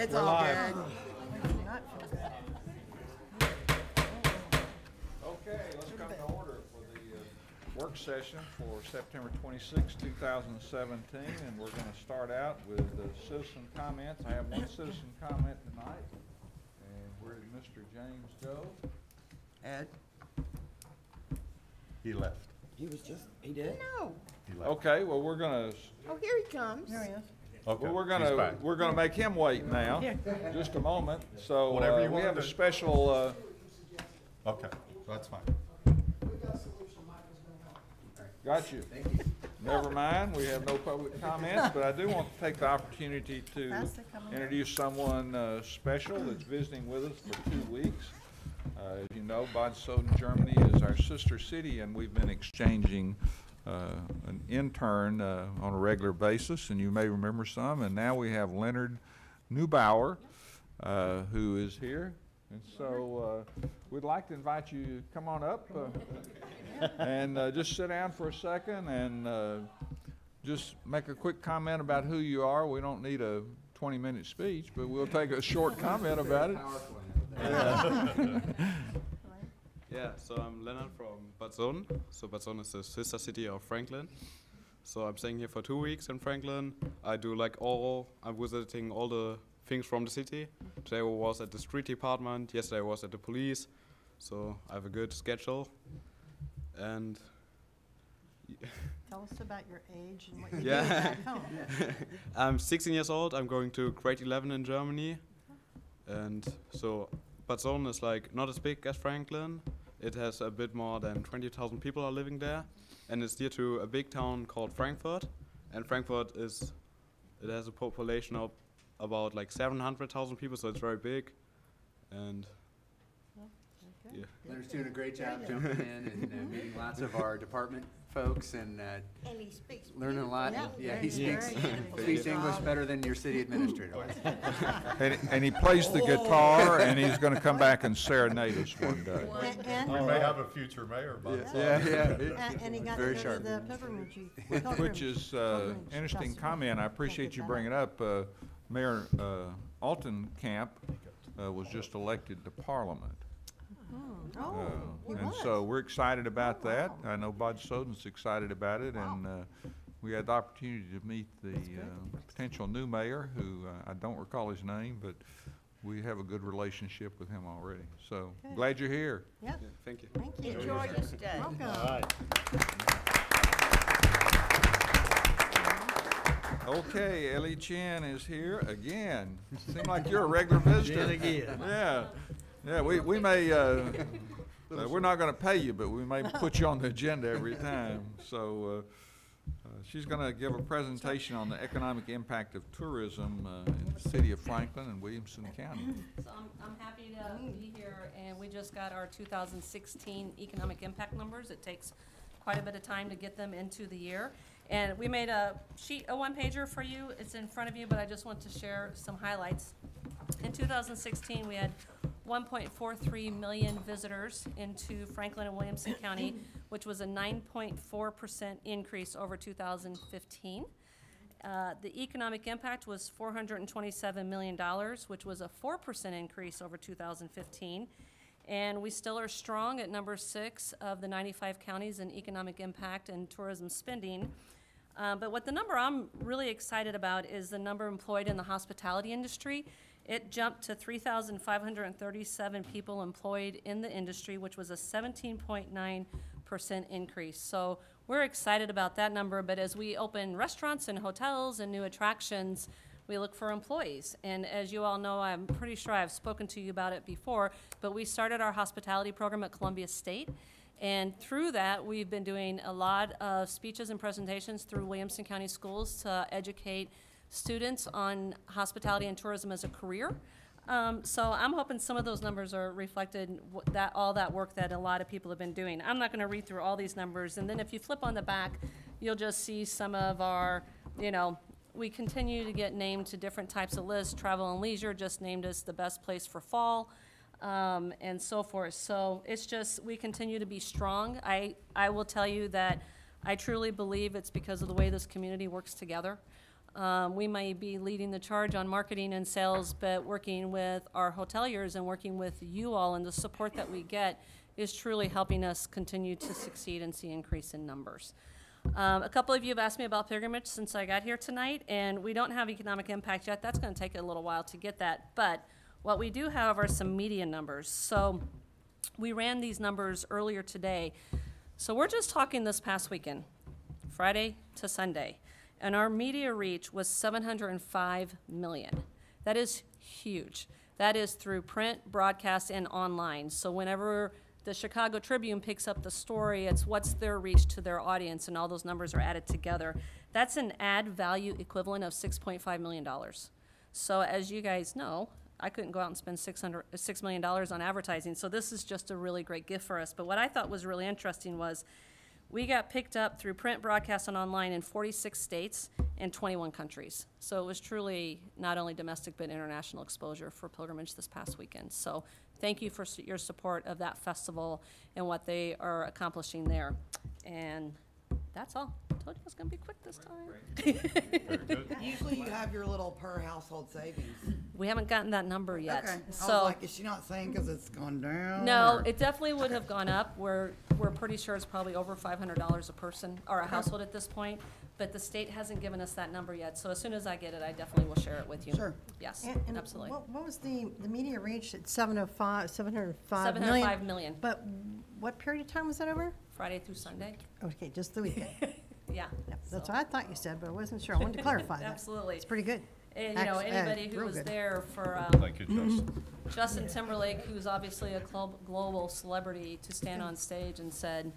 It's We're all live. good. Not feel good. Okay, let's come to order for the work session for September 26, 2017, and we're going to start out with citizen comments. I have one citizen comment tonight, and where did Mr. James go? Ed? He left. He did? No. He left. Okay, well we're going to Oh, here he comes. There he is. Okay. Well, he's back. we're gonna make him wait now, just a moment. So Whatever you we wanna have a do. special. Okay, that's fine. Got you. Never mind. We have no public comments, but I do want to take the opportunity to Fast they come in. introduce someone special that's visiting with us for 2 weeks. As you know, Bad Soden, Germany, is our sister city, and we've been exchanging an intern on a regular basis, and you may remember some. And now we have Leonard Neubauer, who is here. And so we'd like to invite you to come on up and just sit down for a second and just make a quick comment about who you are. We don't need a 20-minute speech, but we'll take a short comment about it. Yeah, so I'm Leonard from Bad Soden. So Bad Soden is the sister city of Franklin. So I'm staying here for 2 weeks in Franklin. I'm visiting all the things from the city. Today I was at the street department, yesterday I was at the police. So I have a good schedule. And Tell us about your age and what you do Yeah. back home. I'm 16 years old, I'm going to grade 11 in Germany. And so Bad Soden is like not as big as Franklin. It has a bit more than 20,000 people are living there, and it's near to a big town called Frankfurt. And Frankfurt it has a population of about like 700,000 people, so it's very big. And yeah. Leonard's doing a great job jumping in and meeting lots of our department folks and And he speaks. learning a lot. Yeah, Yeah, he very speaks beautiful. speaks English better than your city administrator. And he plays the guitar, and he's going to come back and serenade us one day. We may have a future mayor, but And he got Very to go sharp. to the pilgrimage. Which is interesting comment. I appreciate you bringing it up. Mayor Altenkamp was just elected to Parliament. And so we're excited about that. I know Bad Soden's excited about it, and we had the opportunity to meet the potential new mayor, who I don't recall his name, but we have a good relationship with him already. So glad you're here. Yep, Yeah, thank you. thank you. Enjoy your stay. Welcome. Okay, Ellie Chen is here again. Seems like you're a regular visitor. again. Yeah, we may, we're not going to pay you, but we may put you on the agenda every time. So she's going to give a presentation on the economic impact of tourism in the city of Franklin and Williamson County. So I'm happy to be here, and we just got our 2016 economic impact numbers. It takes quite a bit of time to get them into the year. And we made a one-pager for you. It's in front of you, but I just want to share some highlights. In 2016, we had 1.43 million visitors into Franklin and Williamson County, which was a 9.4% increase over 2015. The economic impact was $427 million, which was a 4% increase over 2015. And we still are strong at number 6 of the 95 counties in economic impact and tourism spending. But what the number I'm really excited about is the number employed in the hospitality industry. It jumped to 3,537 people employed in the industry, which was a 17.9% increase. So we're excited about that number, but as we open restaurants and hotels and new attractions, we look for employees. And as you all know, I'm pretty sure I've spoken to you about it before, but we started our hospitality program at Columbia State. And through that, we've been doing a lot of speeches and presentations through Williamson County Schools to educate students on hospitality and tourism as a career. So I'm hoping some of those numbers are reflected, all that work that a lot of people have been doing. I'm not going to read through all these numbers. And then if you flip on the back, you'll just see some of our, we continue to get named to different types of lists. Travel and Leisure just named us the best place for fall, and so forth. So it's just, we continue to be strong. I will tell you that I truly believe it's because of the way this community works together. We may be leading the charge on marketing and sales, but working with our hoteliers and working with you all and the support that we get is truly helping us continue to succeed and see increase in numbers. A couple of you have asked me about pilgrimage since I got here tonight, and we don't have economic impact yet. That's going to take a little while to get that. But what we do have are some median numbers. So we ran these numbers earlier today. So we're just talking this past weekend, Friday to Sunday, and our media reach was 705 million. That is huge. That is through print, broadcast, and online. So whenever the Chicago Tribune picks up the story, it's what's their reach to their audience, and all those numbers are added together. That's an ad value equivalent of $6.5 million. So as you guys know, I couldn't go out and spend $6 million on advertising, so this is just a really great gift for us. But what I thought was really interesting was we got picked up through print, broadcast, and online in 46 states and 21 countries. So it was truly not only domestic but international exposure for Pilgrimage this past weekend. So thank you for your support of that festival and what they are accomplishing there. And that's all. I told you it was going to be quick this time. Very good. Usually you have your little per household savings. We haven't gotten that number yet. Okay. I So was like, is she not saying because it's gone down? no, or- it definitely would have gone up. We're pretty sure it's probably over $500 a person or a household at this point. But the state hasn't given us that number yet. So as soon as I get it, I definitely will share it with you. Sure. Yes, And absolutely. What was the media reach at 705 million? 705 million, But what period of time was that over? Friday through Sunday. Okay, just the weekend. Yeah. Yeah, That's So- what I thought you said, but I wasn't sure. I wanted to clarify that. Absolutely. It's pretty good. And, you know, Actually, anybody who real was good. there for Thank you, Justin. Justin Timberlake, who's obviously a global celebrity, to stand on stage and said,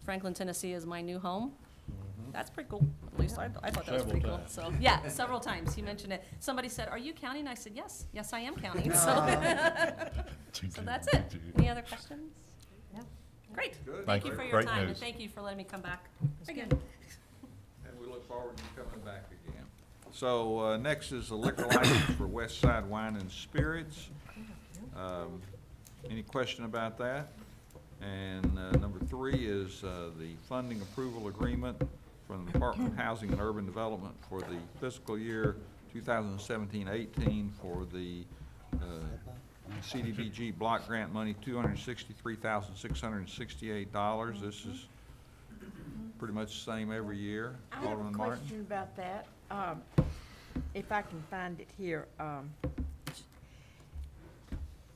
Franklin, Tennessee is my new home. That's pretty cool. At least I thought that was pretty cool. So, yeah, several times he mentioned it. Somebody said, are you counting? I said, yes, I am counting. So that's it. Any other questions? Yeah. Great. Good. Thank you for your Great time, and news. thank you for letting me come back. Very good. good. And we look forward to you coming back again. So next is the liquor license for West Side Wine and Spirits. Any question about that? And number 3 is the funding approval agreement from the Department of Housing and Urban Development for the fiscal year 2017-18 for the CDBG block grant money, $263,668. This is pretty much the same every year. I have a Alderman Martin? question about that. If I can find it here.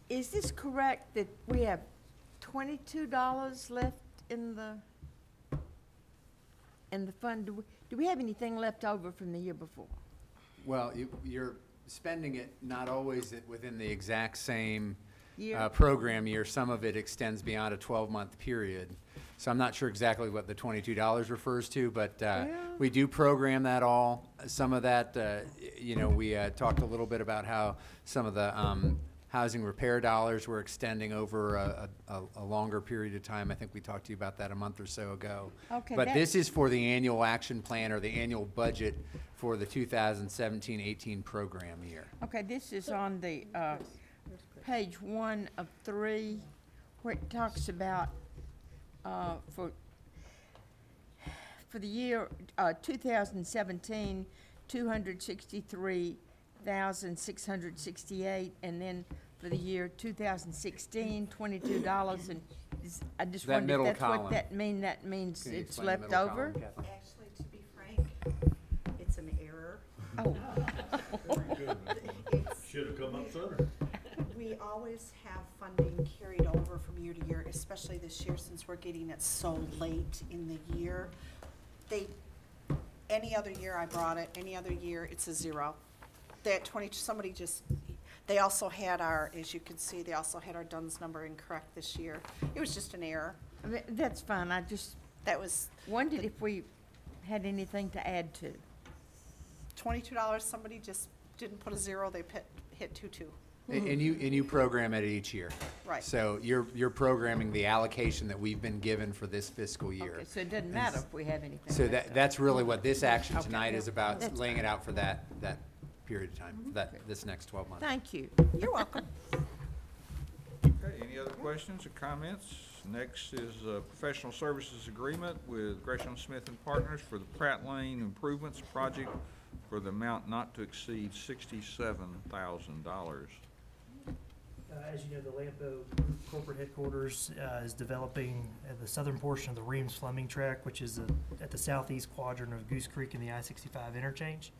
Is this correct that we have $22 left in the fund? Do we have anything left over from the year before? Well, you're spending it not always within the exact same Year? program year. Some of it extends beyond a 12-month period. So I'm not sure exactly what the $22 refers to, but we do program that all. Some of that, you know, we talked a little bit about how some of the housing repair dollars were extending over a longer period of time. I think we talked to you about that a month or so ago. Okay, But that- this is for the annual action plan or the annual budget for the 2017-18 program year. Okay, this is on the page 1 of 3, where it talks about for the year 2017, $263,668, and then for the year 2016, $22. And I just That wondered middle if that's what column. that mean. That means Can you it's explain the left middle over. column, Kathleen? Actually, to be frank, it's an error. Oh, Should have come up sooner. We always have funding carried over from year to year, especially this year since we're getting it so late in the year. Any other year I brought it, any other year, it's a 0. That somebody just, they also had as you can see, they also had our DUNS number incorrect this year. It was just an error. that's fine. I just That was wondered if we had anything to add to. $22, somebody just didn't put a 0, they hit 22. And you program it each year. Right. So you're programming the allocation that we've been given for this fiscal year. Okay, so it doesn't matter if we have anything. So left over. that's really what this action Okay. tonight is about, That's laying it out for that period of time, for this next 12 months. Thank you. You're welcome. Okay, any other questions or comments? Next is a professional services agreement with Gresham Smith and Partners for the Pratt Lane Improvements Project for the amount not to exceed $67,000. As you know, the Lampo corporate headquarters is developing the southern portion of the Reams Fleming track, which is at the southeast quadrant of Goose Creek and the I-65 interchange.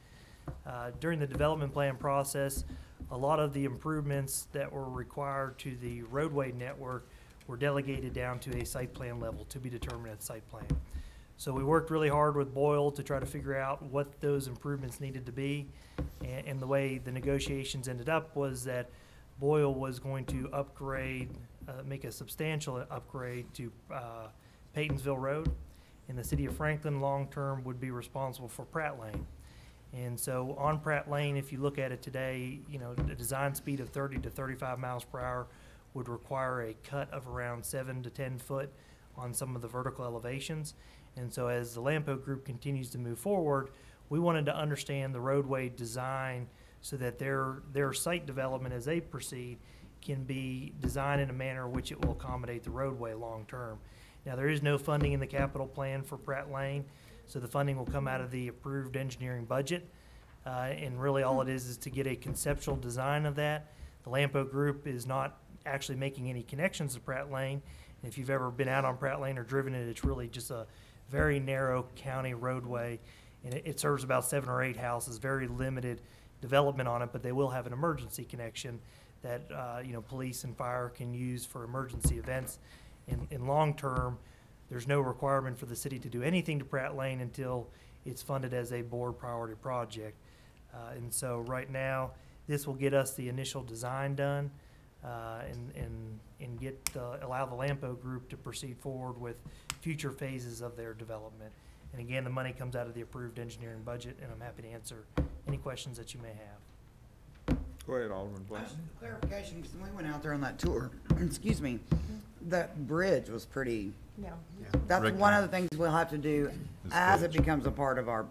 During the development plan process, a lot of the improvements that were required to the roadway network were delegated down to a site plan level to be determined at site plan. So we worked really hard with Boyle to try to figure out what those improvements needed to be. And the way the negotiations ended up was that Boyle was going to upgrade, make a substantial upgrade to Paytonsville Road, and the city of Franklin long-term would be responsible for Pratt Lane. And so on Pratt Lane, if you look at it today, you know, the design speed of 30 to 35 miles per hour would require a cut of around 7 to 10 foot on some of the vertical elevations. And so as the Lampo group continues to move forward, we wanted to understand the roadway design so that their site development as they proceed can be designed in a manner in which it will accommodate the roadway long-term. Now, there is no funding in the capital plan for Pratt Lane, so the funding will come out of the approved engineering budget. And really all it is to get a conceptual design of that. The Lampo group is not actually making any connections to Pratt Lane. And if you've ever been out on Pratt Lane or driven it, it's really just a very narrow county roadway. And it serves about 7 or 8 houses, very limited development on it, but they will have an emergency connection that you know, police and fire can use for emergency events. In long term, there's no requirement for the city to do anything to Pratt Lane until it's funded as a board priority project. And so right now, this will get us the initial design done and get allow the Lampo group to proceed forward with future phases of their development. And again, the money comes out of the approved engineering budget, and I'm happy to answer any questions that you may have. Go ahead, Alderman Bliss. Clarification, because when we went out there on that tour, excuse me, that bridge was pretty, Yeah. that's Rick- one of the things we'll have to do This as it bridge. becomes a part of our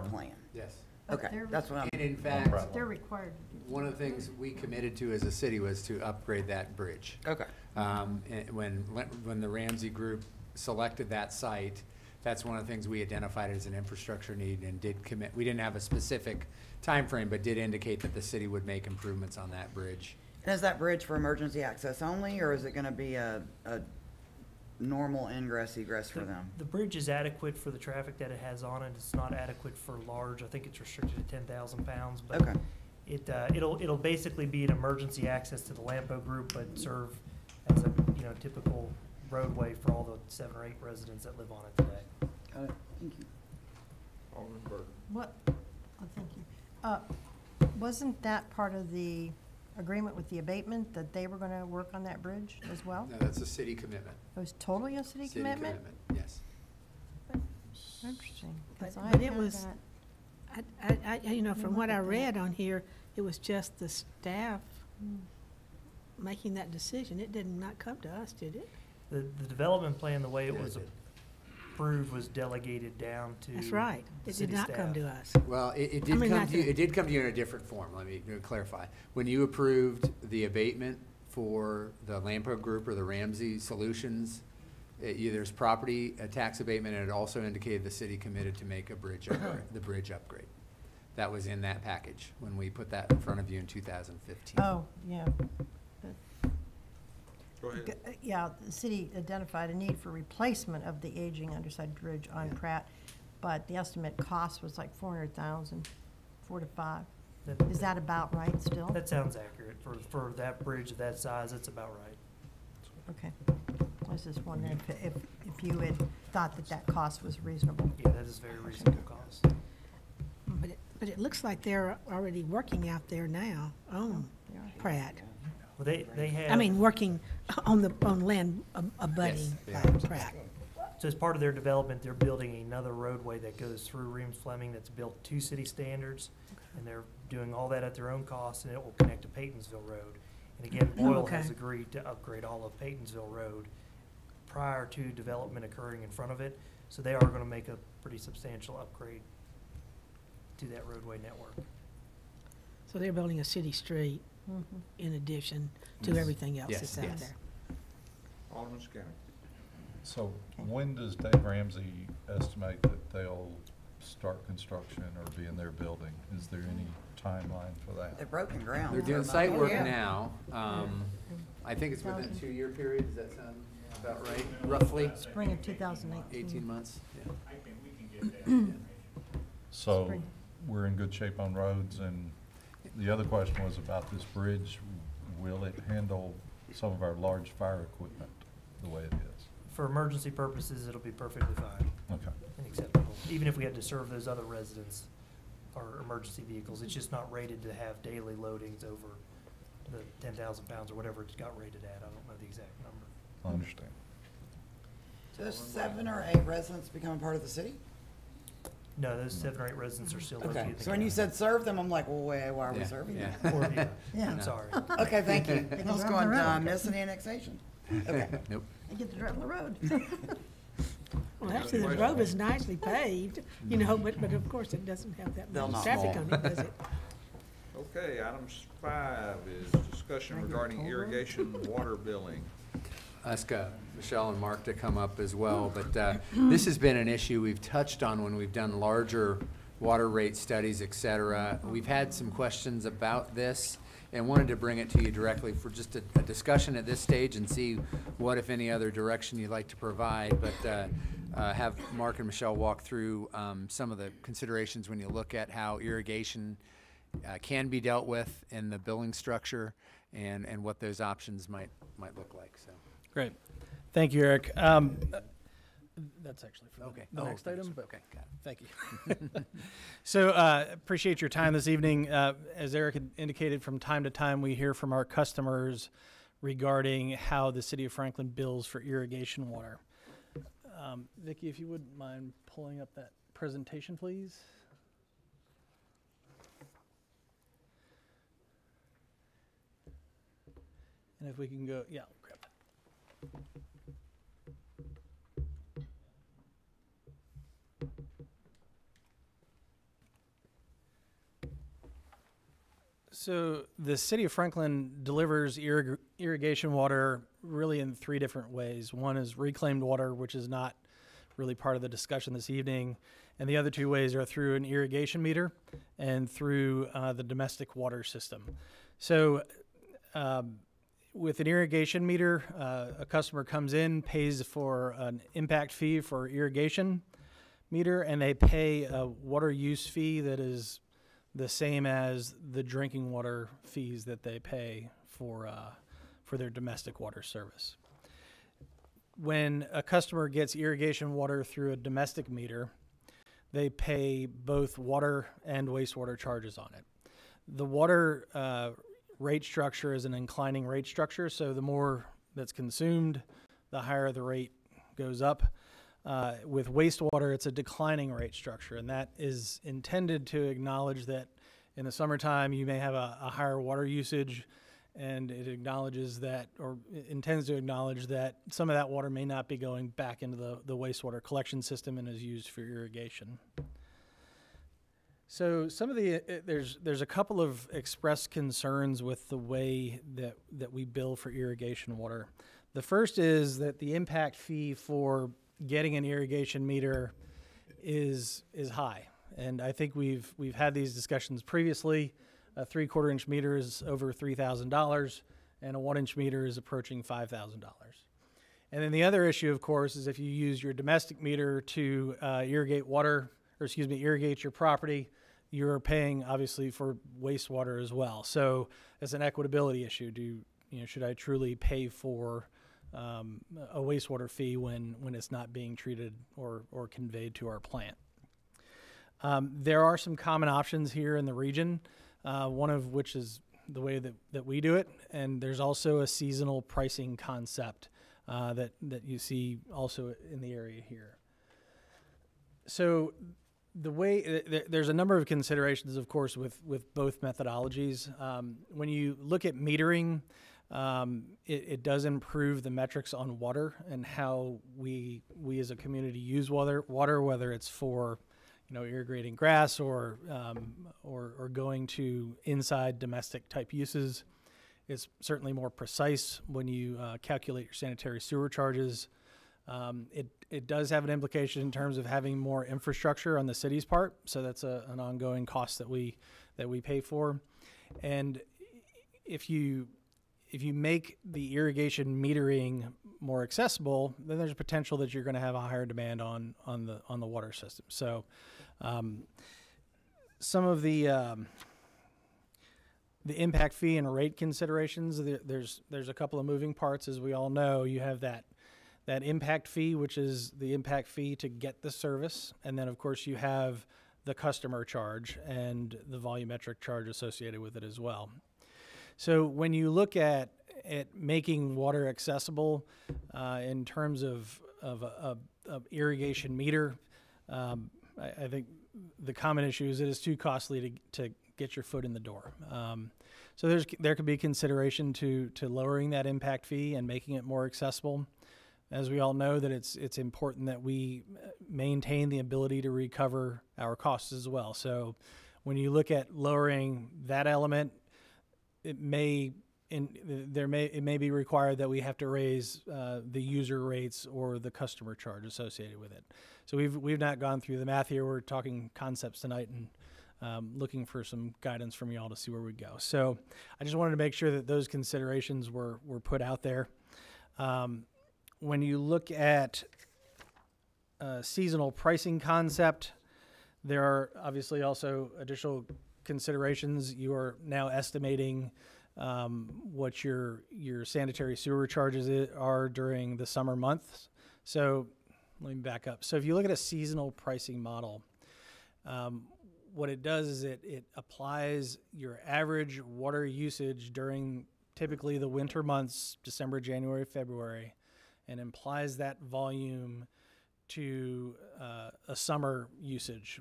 plan. Yes. Okay, they're- that's what I'm, And in fact, They're required to do. one of the things we committed to as a city was to upgrade that bridge. okay. And when the Ramsey Group selected that site, that's one of the things we identified as an infrastructure need and did commit. We didn't have a specific time frame, but did indicate that the city would make improvements on that bridge. And is that bridge for emergency access only, or is it gonna be a normal ingress egress for them? The bridge is adequate for the traffic that it has on it. It's not adequate for large. I think it's restricted to 10,000 pounds, but Okay, it'll basically be an emergency access to the Lampo group, but serve as a, you know, typical roadway for all the 7 or 8 residents that live on it today. got it, thank you. Alderman Burke. What, oh, thank you. Wasn't that part of the agreement with the abatement, that they were gonna work on that bridge as well? No, that's a city commitment. It was totally a city commitment? Yes. Interesting. 'cause But- I but it had was- that- you know, from what I Look at that. read on here, it was just the staff making that decision. It did not come to us, did it? The development plan, the way it Yeah, was it did. approved, was delegated down to That's right. It city did not come staff. to us. Well, it I did mean, come not to you, the- it did come to you in a different form, let me clarify. When you approved the abatement for the Lampo Group or the Ramsey Solutions, there's property tax abatement, and it also indicated the city committed to make a bridge upgrade, the bridge upgrade. That was in that package when we put that in front of you in 2015. Oh, yeah. Go ahead. Yeah, the city identified a need for replacement of the aging underside bridge on Yeah. Pratt, but the estimate cost was like 400,000, 4 to 5. That- Is that about right still? That sounds accurate. For that bridge of that size, it's about right. Okay. I was just wondering if you had thought that that cost was reasonable. Yeah, that is a very reasonable cost. But it looks like they're already working out there now on They are. Pratt. Well, they have. I mean, working on land abutting Yes, yeah. Pratt. So as part of their development, they're building another roadway that goes through Reams Fleming that's built to city standards. And they're doing all that at their own cost, and it will connect to Paytonsville Road. And again, Boyle has Okay. agreed to upgrade all of Paytonsville Road prior to development occurring in front of it. So they are gonna make a pretty substantial upgrade to that roadway network. So they're building a city street Mhm. in addition to Yes. everything else Yes, that's out yes. there. Alderman Skinner. So when does Dave Ramsey estimate that they'll start construction or be in their building? Is there any timeline for that? They're broken ground. They're doing for site about- work Yeah. now. I think it's within a 2-year period. Does that sound about right? Roughly Spring of 2018. 18 months? Yeah. So Spring. we're in good shape on roads, and the other question was about this bridge. Will it handle some of our large fire equipment the way it is? For emergency purposes, it'll be perfectly fine Okay. and acceptable, even if we had to serve those other residents or emergency vehicles. It's just not rated to have daily loadings over the 10,000 pounds or whatever it's got rated at. I don't know the exact number. I understand. Just 7 or 8 residents become a part of the city? No, those 7 or 8 residents are still located Okay, in the so when you county. said serve them, I'm like, well, wait, why are we Yeah, serving yeah. them? Or, yeah, Yeah. I'm sorry. Okay, thank you. They can I was drive going, around. miss an annexation. Okay. Nope. They get to drive on the road. Well, actually, the road is nicely paved, you know, but of course it doesn't have that They'll much not traffic fall. on it, does it? Okay, item 5 is discussion regarding irrigation water billing. Ask Michelle and Mark to come up as well, but this has been an issue we've touched on when we've done larger water rate studies, et cetera. We've had some questions about this and wanted to bring it to you directly for just a discussion at this stage and see what, if any, other direction you'd like to provide, but have Mark and Michelle walk through some of the considerations when you look at how irrigation can be dealt with in the billing structure and what those options might look like, so. Great. Thank you, Eric. That's actually for Okay. the next thanks. item, but Okay, got it. thank you. So appreciate your time this evening. As Eric had indicated, from time to time, we hear from our customers regarding how the city of Franklin bills for irrigation water. Vicki, if you wouldn't mind pulling up that presentation, please. And if we can go, yeah, I'll grab that. So the city of Franklin delivers irrigation water really in 3 different ways. One is reclaimed water, which is not really part of the discussion this evening. And the other 2 ways are through an irrigation meter and through the domestic water system. So with an irrigation meter, a customer comes in, pays for an impact fee for irrigation meter, and they pay a water use fee that is the same as the drinking water fees that they pay for their domestic water service. When a customer gets irrigation water through a domestic meter, they pay both water and wastewater charges on it. The water rate structure is an inclining rate structure, so the more that's consumed, the higher the rate goes up. With wastewater, it's a declining rate structure, and that is intended to acknowledge that in the summertime you may have a higher water usage, and it acknowledges that, or it intends to acknowledge that some of that water may not be going back into the wastewater collection system and is used for irrigation. So some of there's a couple of expressed concerns with the way that we bill for irrigation water. The first is that the impact fee for getting an irrigation meter is high, and I think we've had these discussions previously. A 3/4 inch meter is over $3,000, and a 1-inch meter is approaching $5,000. And then the other issue, of course, is if you use your domestic meter to irrigate your property, you're paying obviously for wastewater as well. So it's an equitability issue. Should I truly pay for a wastewater fee when it's not being treated or conveyed to our plant? There are some common options here in the region, one of which is the way that we do it, and there's also a seasonal pricing concept that you see also in the area here. So the way there's a number of considerations, of course, with both methodologies. When you look at metering, it does improve the metrics on water and how we as a community use water, whether it's for irrigating grass or going to inside domestic type uses. It's certainly more precise when you calculate your sanitary sewer charges. It does have an implication in terms of having more infrastructure on the city's part, so that's an ongoing cost that we pay for. And if you make the irrigation metering more accessible, then there's a potential that you're going to have a higher demand on the water system. So some of the impact fee and rate considerations, there's a couple of moving parts. As we all know, you have that impact fee, which is the impact fee to get the service, and then of course you have the customer charge and the volumetric charge associated with it as well. So when you look at making water accessible in terms of a irrigation meter, I think the common issue is it is too costly to get your foot in the door. So there could be consideration to lowering that impact fee and making it more accessible. As we all know, that it's important that we maintain the ability to recover our costs as well. So when you look at lowering that element, it may be required that we have to raise the user rates or the customer charge associated with it. So we've not gone through the math here. We're talking concepts tonight and looking for some guidance from y'all to see where we go. So I just wanted to make sure that those considerations were put out there. When you look at seasonal pricing concept, there are obviously also additional considerations. You are now estimating what your sanitary sewer charges are during the summer months. So let me back up. So if you look at a seasonal pricing model, what it does is it applies your average water usage during typically the winter months, December, January, February, and implies that volume to a summer usage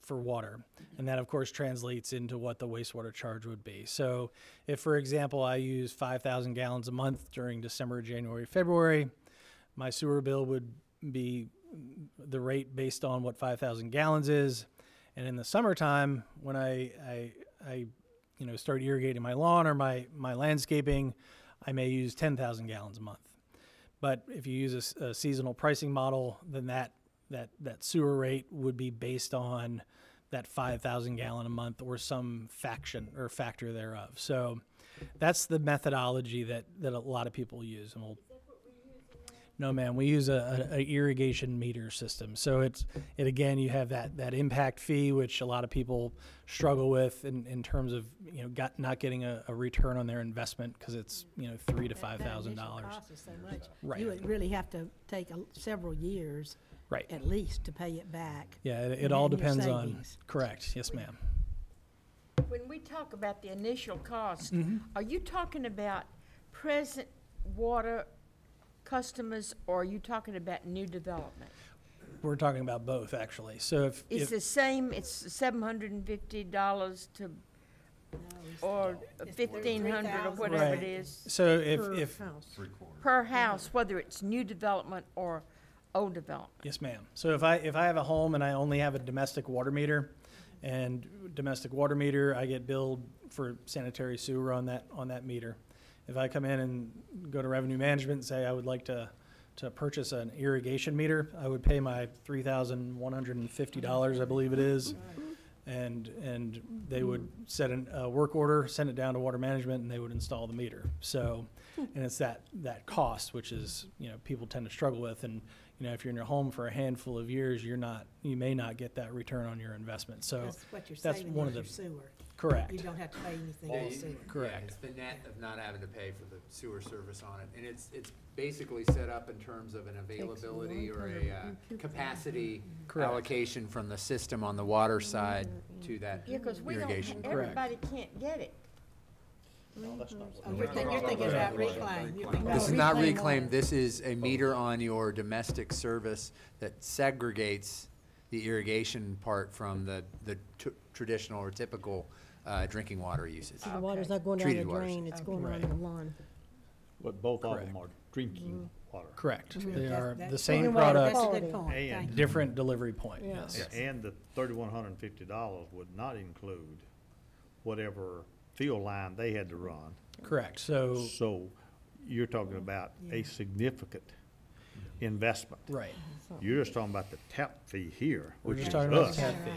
for water. And that, of course, translates into what the wastewater charge would be. So if, for example, I use 5,000 gallons a month during December, January, February, my sewer bill would be the rate based on what 5,000 gallons is. And in the summertime, when I start irrigating my lawn or my landscaping, I may use 10,000 gallons a month. But if you use a seasonal pricing model, then that sewer rate would be based on that 5,000 gallon a month or some factor thereof. So that's the methodology that a lot of people use. And no, ma'am, we use a irrigation meter system. So again, you have that impact fee, which a lot of people struggle with in terms of not getting a return on their investment because it's $3,000 to $5,000. Cost is so much. Right. You would really have to take several years, right, at least to pay it back. Yeah, it all depends on. Correct. Yes, ma'am. When we talk about the initial cost, are you talking about present water customers, or are you talking about new development? We're talking about both, actually. So It's the same, it's $750 to, or $1,500 or whatever Right. it is, So Per house. per house, whether it's new development or old development. Yes, ma'am. So if I have a home and I only have a domestic water meter, I get billed for sanitary sewer on that meter. If I come in and go to revenue management and say I would like to purchase an irrigation meter, I would pay my $3,150, I believe it is, and they would set a work order, send it down to water management, and they would install the meter. So, and it's that cost, which is people tend to struggle with, and if you're in your home for a handful of years, you may not get that return on your investment. So That's what you're that's saving one is of your the sewer. correct. You don't have to pay anything Yeah, for sewer. Correct. It's the net of not having to pay for the sewer service on it. And it's basically set up in terms of an availability or a capacity Correct. allocation from the system on the water side to that Yeah, because irrigation. everybody can't get it. Oh, you're thinking about reclaim. You're thinking This is about not reclaim reclaimed, this is a meter on your domestic service that segregates the irrigation part from the traditional or typical drinking water usage. The water's not going down the Treated waters. drain, it's going on Right. the lawn. But both of Correct. them are drinking water. Correct. They are the That's- same Drinking water product, That's a good Quality. point. And- Thank you. different delivery point. Yeah. Yes. And the $3,150 would not include whatever field line they had to run. Correct. So So you're talking about a significant investment. Right. You're just talking about the tap fee here, We're which just is talking about us. the tap fee.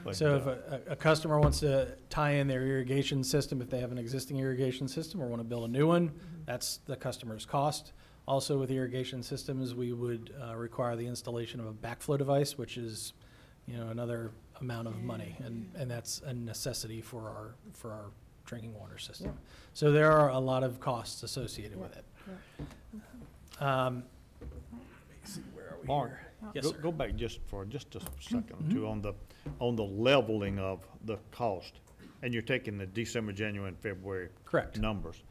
But, So if a customer wants to tie in their irrigation system, if they have an existing irrigation system or want to build a new one, that's the customer's cost. Also with irrigation systems, we would require the installation of a backflow device, which is, another amount of money, and that's a necessity for our drinking water system. So there are a lot of costs associated with it. Where are we Mark, here? Yes, sir. go back just a second or two on the leveling of the cost. And you're taking the December, January, and February Correct. numbers.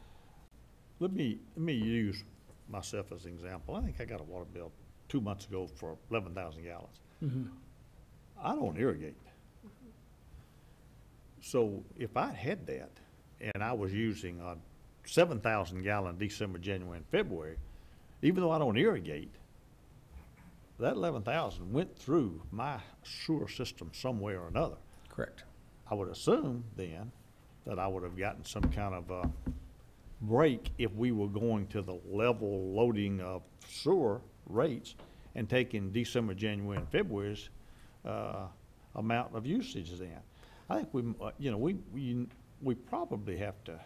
Let me use myself as an example. I think I got a water bill 2 months ago for 11,000 gallons. Mhm. I don't irrigate. So if I had that and I was using a 7,000 gallon December, January, and February, even though I don't irrigate, that 11,000 went through my sewer system some way or another. Correct. I would assume then that I would have gotten some kind of a break if we were going to the level loading of sewer rates and taking December, January, and February's amount of usage in. I think we probably have to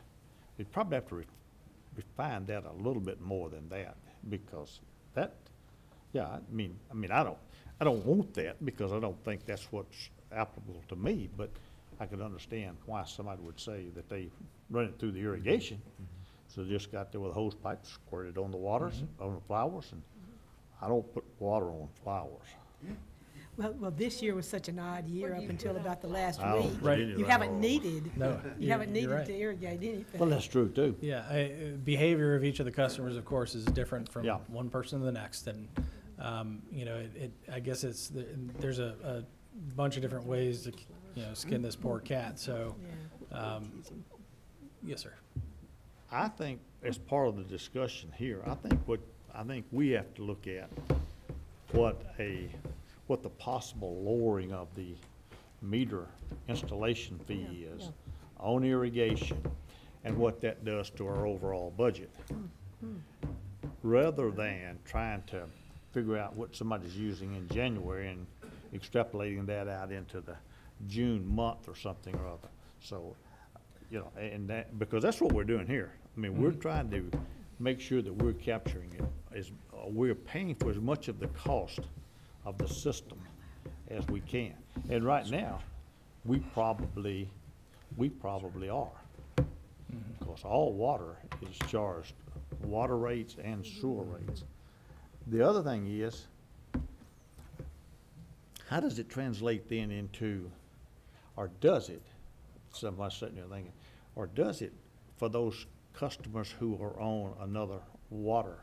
refine that a little bit more than that, because that, I don't want that, because I don't think that's what's applicable to me, but I could understand why somebody would say that they run it through the irrigation. So they just got there with a hose pipe, squirted on the waters, on the flowers, and I don't put water on flowers. Well, this year was such an odd year up until about the last I don't week. put Right. any You of haven't that needed, No, you haven't you're needed right. to irrigate anything. Well, that's true too. Yeah, behavior of each of the customers, of course, is different from Yeah. one person to the next, and I guess there's a bunch of different ways to skin this poor cat. So, yes, sir. I think as part of the discussion here, I think we have to look at what the possible lowering of the meter installation fee is on irrigation, and what that does to our overall budget. Rather than trying to figure out what somebody's using in January and extrapolating that out into the June month or something or other. So, and that, because that's what we're doing here. I mean, we're trying to make sure that we're capturing it, we're paying for as much of the cost of the system as we can. And right now, we probably are. Because all water is charged, water rates and sewer rates. The other thing is, how does it translate then into, or does it, somebody's sitting there thinking, or does it for those customers who are on another water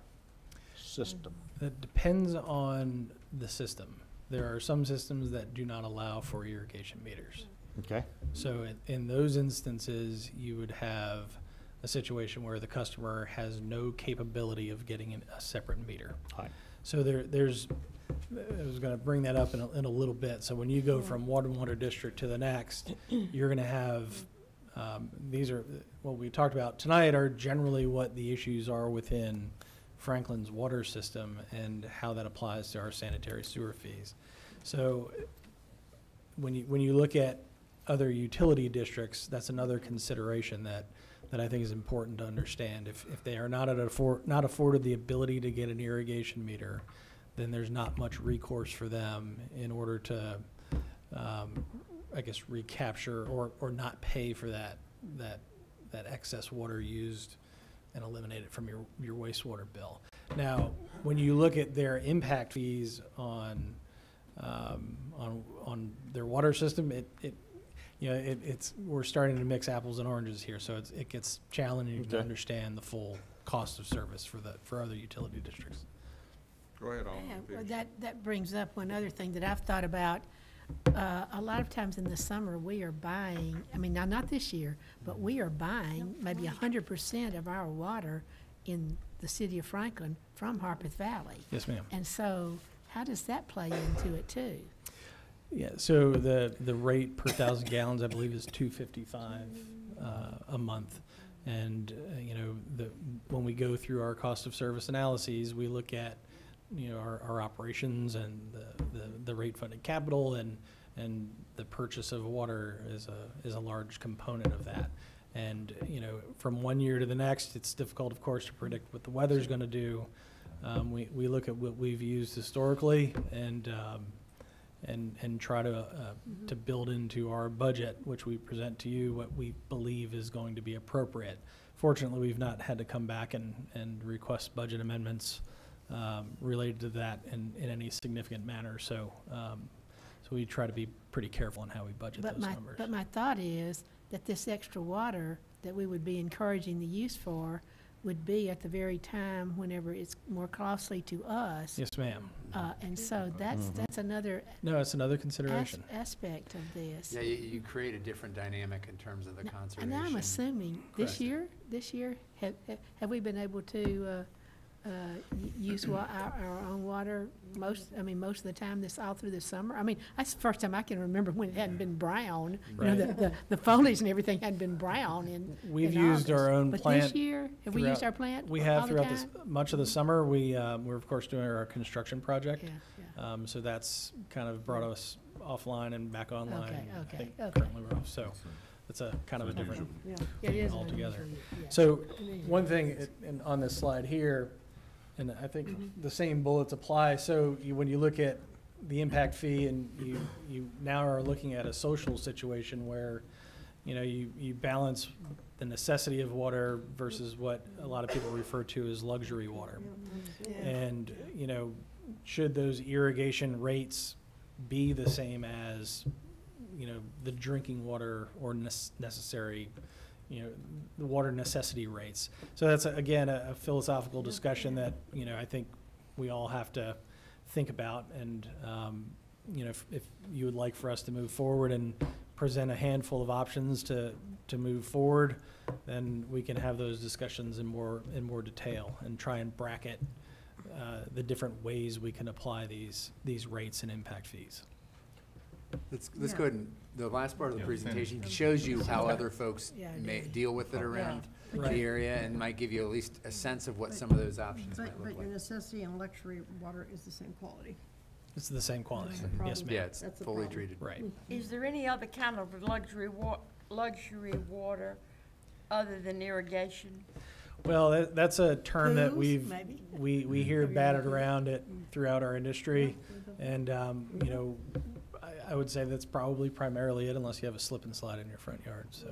system? It depends on the system. There are some systems that do not allow for irrigation meters. Okay? So in those instances, you would have a situation where the customer has no capability of getting a separate meter. Right. So I was going to bring that up in a little bit. So when you go from one water district to the next, you're going to have, these are, what we talked about tonight are generally what the issues are within Franklin's water system and how that applies to our sanitary sewer fees. So when you look at other utility districts, that's another consideration that I think is important to understand. If they are not afforded the ability to get an irrigation meter, then there's not much recourse for them in order to, recapture or not pay for that excess water used and eliminate it from your wastewater bill. Now, when you look at their impact fees on their water system, we're starting to mix apples and oranges here, so it gets challenging to understand the full cost of service for other utility districts. Go ahead, Yeah, Alderman well, Pierce. that brings up one other thing that I've thought about. A lot of times in the summer, we are buying, now not this year, but we are buying maybe 100% of our water in the city of Franklin from Harpeth Valley. Yes, ma'am. And so how does that play into it too? Yeah, so the rate per 1,000 gallons, I believe, is $2.55 a month. And, when we go through our cost of service analyses, we look at our operations and the rate funded capital and the purchase of water is a large component of that. And, from one year to the next, it's difficult, of course, to predict what the weather's going to do. We look at what we've used historically and try to build into our budget, which we present to you, what we believe is going to be appropriate. Fortunately, we've not had to come back and request budget amendments related to that in any significant manner. So we try to be pretty careful on how we budget those numbers. But my thought is that this extra water that we would be encouraging the use for would be at the very time whenever it's more costly to us. Yes, ma'am. And so that's another No, it's another consideration. aspect of this. Yeah, you create a different dynamic in terms of the conservation. And I'm assuming this year, have we been able to use our own water most of the time all through the summer? I mean, that's the first time I can remember when it hadn't been brown. Right. The foliage and everything hadn't been brown We've in used our August. own But plant. this year, have we used our plant We all have the throughout time? much of the summer. We're of course doing our construction project. Yeah. So that's kind of brought us offline and back online. I think okay. currently we're off. So it's a kind of a different It is an altogether. unusual year, yeah. So one thing on this slide here, and I think the same bullets apply. So when you look at the impact fee and you now are looking at a social situation where, you balance the necessity of water versus what a lot of people refer to as luxury water. And, should those irrigation rates be the same as, the drinking water or necessary, the water necessity rates. So that's, again, a philosophical discussion that, I think we all have to think about. And, if you would like for us to move forward and present a handful of options to move forward, then we can have those discussions in more detail and try and bracket the different ways we can apply these rates and impact fees. Let's go ahead and, the last part of the presentation shows you how other folks may deal with it around Right. the area and might give you at least a sense of what some of those options might look But your like. necessity and luxury water is the same quality. It's the same quality. That's the problem. Yes, ma'am. Yeah, it's That's the fully problem. treated. Right. Is there any other kind of luxury water other than irrigation? Well, that's a term that Pools, maybe? we hear batted around it throughout our industry, and I would say that's probably primarily it, unless you have a slip and slide in your front yard. So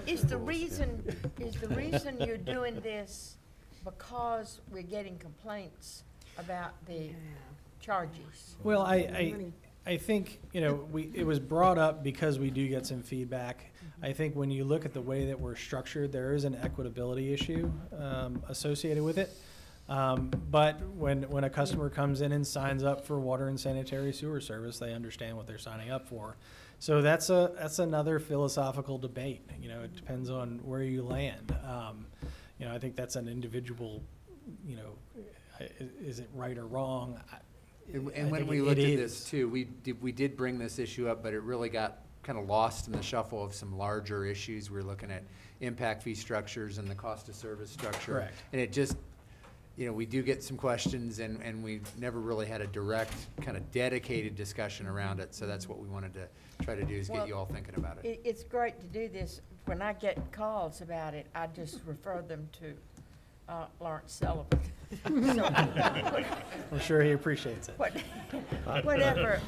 Is the reason you're doing this because we're getting complaints about the charges? well, I think it was brought up because we do get some feedback. I think when you look at the way that we're structured, there is an equitability issue associated with it. But when a customer comes in and signs up for water and sanitary sewer service, they understand what they're signing up for. So that's another philosophical debate. It depends on where you land. I think that's an individual. Is it right or wrong? And when we looked at this too, we did bring this issue up, but it really got kind of lost in the shuffle of some larger issues. We were looking at impact fee structures and the cost of service structure. Correct. And it just, we do get some questions and we never really had a direct kind of dedicated discussion around it. So that's what we wanted to try to do, is get you all thinking about it. It's great to do this. When I get calls about it, I just refer them to Lawrence Sullivan. I'm sure he appreciates it. Whatever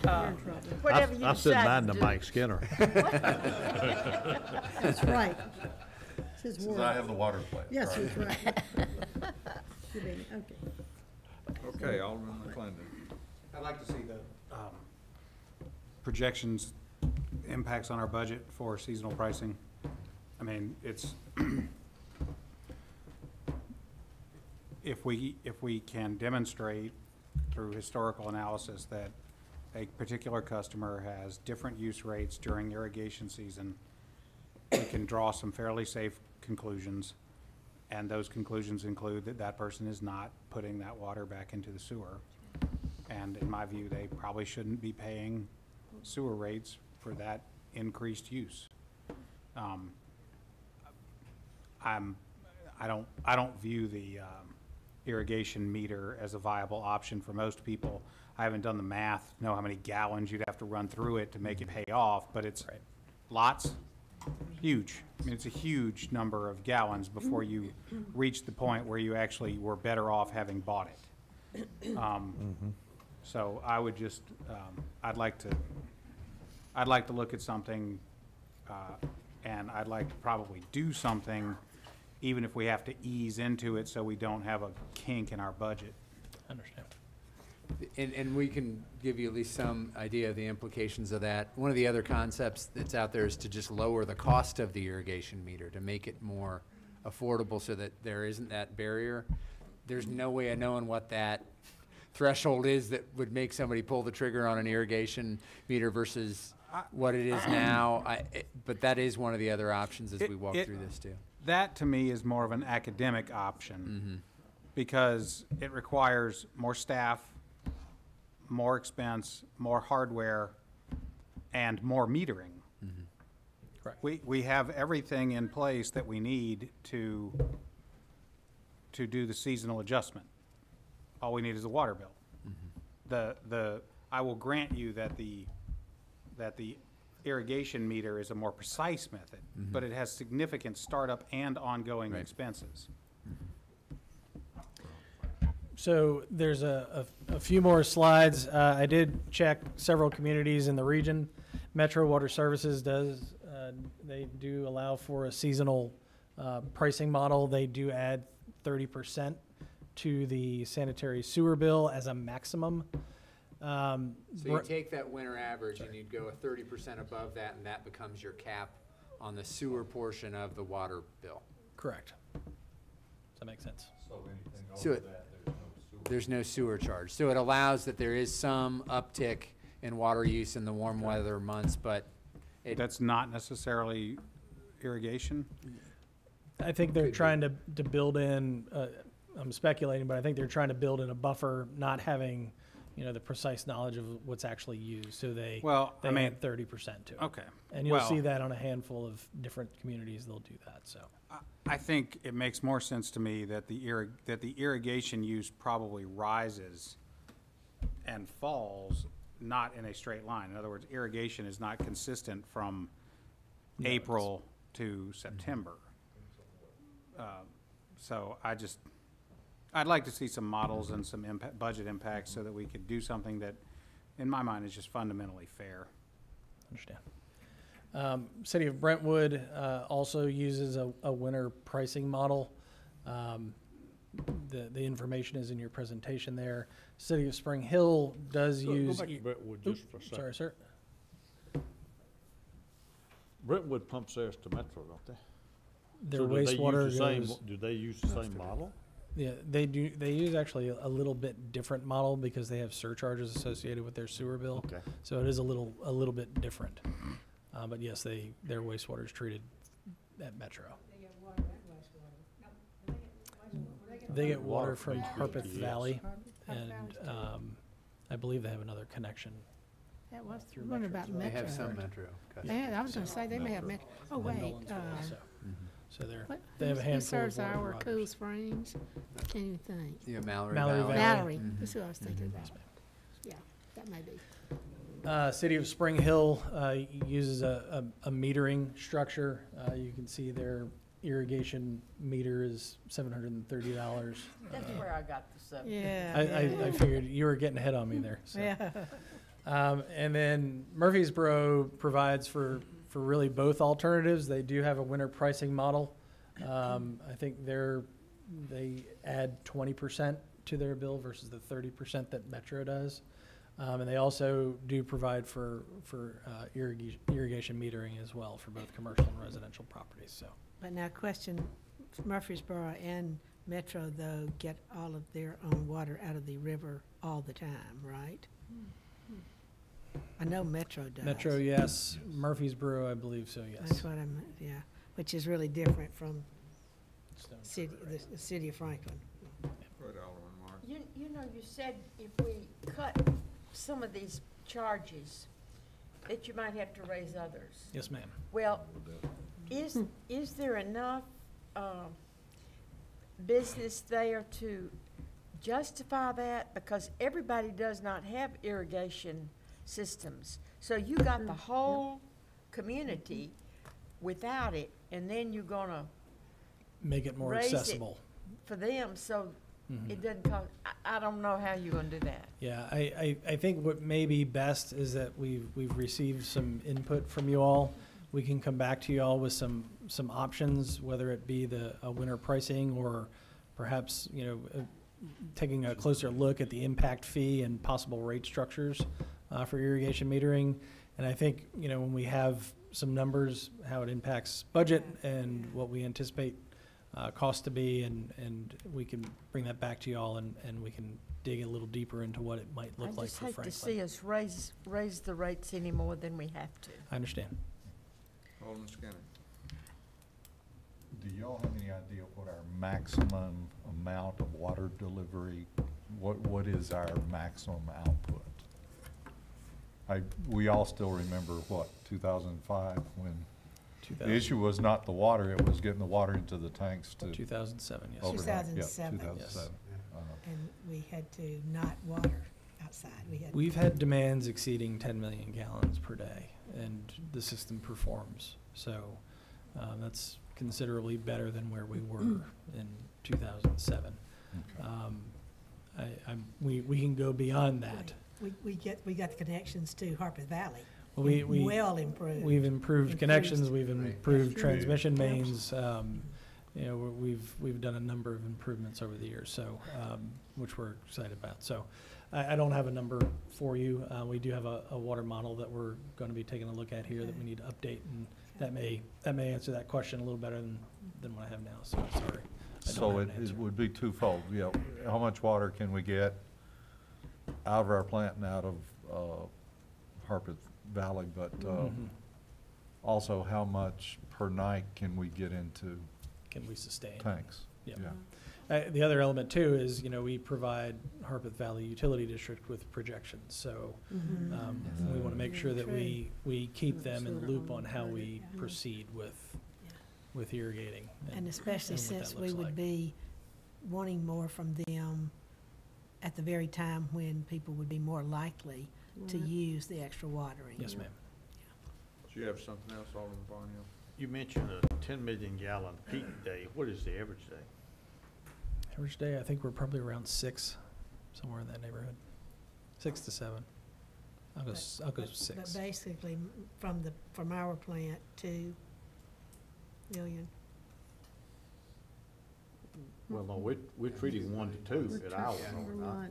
you I sent mine decide to to Mike Skinner. That's right. It's his Since word. I have the water plant. Yes, right? he's right. You mean, okay. Okay, Alderman McClendon. I'd like to see the projections, impacts on our budget for seasonal pricing. I mean, it's, if we can demonstrate through historical analysis that a particular customer has different use rates during irrigation season, we can draw some fairly safe conclusions. And those conclusions include that that person is not putting that water back into the sewer. And in my view, they probably shouldn't be paying sewer rates for that increased use. I don't view the irrigation meter as a viable option for most people. I haven't done the math, know how many gallons you'd have to run through it to make it pay off, but it's lots, huge. I mean, it's a huge number of gallons before you reach the point where you actually were better off having bought it. So I would just, I'd like to look at something, and I'd like to probably do something, even if we have to ease into it so we don't have a kink in our budget. Understand. And we can give you at least some idea of the implications of that. One of the other concepts that's out there is to just lower the cost of the irrigation meter, to make it more affordable so that there isn't that barrier. There's no way of knowing what that threshold is that would make somebody pull the trigger on an irrigation meter versus what it is now. But that is one of the other options as we walk through this too. That, to me, is more of an academic option because it requires more staff, more expense, more hardware, and more metering. Correct. We have everything in place that we need to do the seasonal adjustment. All we need is a water bill. I will grant you that the irrigation meter is a more precise method, but it has significant startup and ongoing expenses. So there's a few more slides. I did check several communities in the region. Metro Water Services does, they do allow for a seasonal pricing model. They do add 30% to the sanitary sewer bill as a maximum. So you take that winter average and you'd go 30% above that, and that becomes your cap on the sewer portion of the water bill. Correct. Does that make sense? So anything So over that, there's no sewer charge. So it allows that there is some uptick in water use in the warm weather months, but That's not necessarily irrigation? I think they're trying to build in, I'm speculating, but I think they're trying to build in a buffer, not having, the precise knowledge of what's actually used. So they add 30% to it. Okay. And you'll Well, see that on a handful of different communities, they'll do that, so. I think it makes more sense to me that the irrigation use probably rises and falls, not in a straight line. In other words, irrigation is not consistent from April to September. So I'd like to see some models and some budget impacts so that we could do something that, in my mind, is just fundamentally fair. Understand. City of Brentwood also uses a winter pricing model. The information is in your presentation there. City of Spring Hill does use. Go back to Brentwood just for a second. Sorry, sir. Brentwood pumps theirs to Metro, don't they? Their So do they use wastewater the same- goes. Do they use the same model? Yeah, they do. They use actually a little bit different model because they have surcharges associated with their sewer bill. Okay. So it is a little bit different. But yes, their wastewater is treated at Metro. They get water from Harpeth Valley, and I believe they have another connection. That was, I wonder about They Metro. have some Metro customers. Yeah, I was gonna say, they may have Metro. Oh, and then wait, Mullins will also. So what, they have a who handful of serves water our Rogers. Cool Springs? Can't even think. Yeah, Mallory Mallory Valley. Valley. Mallory, that's who I was thinking about. Yeah, that may be. City of Spring Hill uses a metering structure. You can see their irrigation meter is $730. That's where I got the stuff. Yeah. I figured you were getting ahead on me there. So. Yeah. And then Murfreesboro provides for really both alternatives. They do have a winter pricing model. I think they add 20% to their bill versus the 30% that Metro does. And they also do provide for irrigation metering as well for both commercial and residential properties. So. But now question, Murfreesboro and Metro, though, get all of their own water out of the river all the time, right? I know Metro does. Metro, yes. Murfreesboro, I believe so, yes. That's what I'm, yeah, which is really different from the city of Franklin. You know, you said if we cut some of these charges, that you might have to raise others. Yes, ma'am. Well, is there enough business there to justify that? Because everybody does not have irrigation systems. So you got the whole community without it, and then you're gonna Make it more raise it accessible. for them, so it doesn't cost, I don't know how you're gonna do that. Yeah, I think what may be best is that we've received some input from you all. We can come back to you all with some options, whether it be a winter pricing or perhaps, taking a closer look at the impact fee and possible rate structures for irrigation metering. And I think, when we have some numbers, how it impacts budget and what we anticipate cost to be, and we can bring that back to you all, and we can dig a little deeper into what it might look like for I Franklin. just hate to see us raise the rates any more than we have to. I understand. Alderman Skinner. Do y'all have any idea what our maximum amount of water delivery, what is our maximum output? We all still remember, 2005, when the issue was not the water, it was getting the water into the tanks to. 2007, yes. overnight. Yeah, 2007. 2007. And we had to not water outside. We've had demands exceeding 10 million gallons per day, and the system performs. So that's considerably better than where we were in 2007. Okay. We can go beyond that. We got the connections to Harpeth Valley. Well, we Well improved. We've improved connections, we've improved Right. transmission mains. We've done a number of improvements over the years, so, which we're excited about. So I don't have a number for you. We do have a water model that we're going to be taking a look at here that we need to update, and that may answer that question a little better than what I have now, so sorry. I don't So have an it answer. would be twofold, how much water can we get out of our plant and out of Harpeth Valley, but also how much per night can we get into Can we sustain? tanks? Yep. Yeah. The other element too is, we provide Harpeth Valley Utility District with projections, so we want to make sure that we keep them in the loop on how we proceed with irrigating. And especially and what that since we looks would like. be wanting more from them at the very time when people would be more likely to use the extra watering. Yes, ma'am. Do you have something else, Alderman Barnhill? You mentioned a 10 million gallon peak day. What is the average day? Average day, I think we're probably around 6, somewhere in that neighborhood. 6 to 7. I'll go But 6. basically, from our plant, 2 million. Well, no, we're treating 1 to 2 at ours, are we not?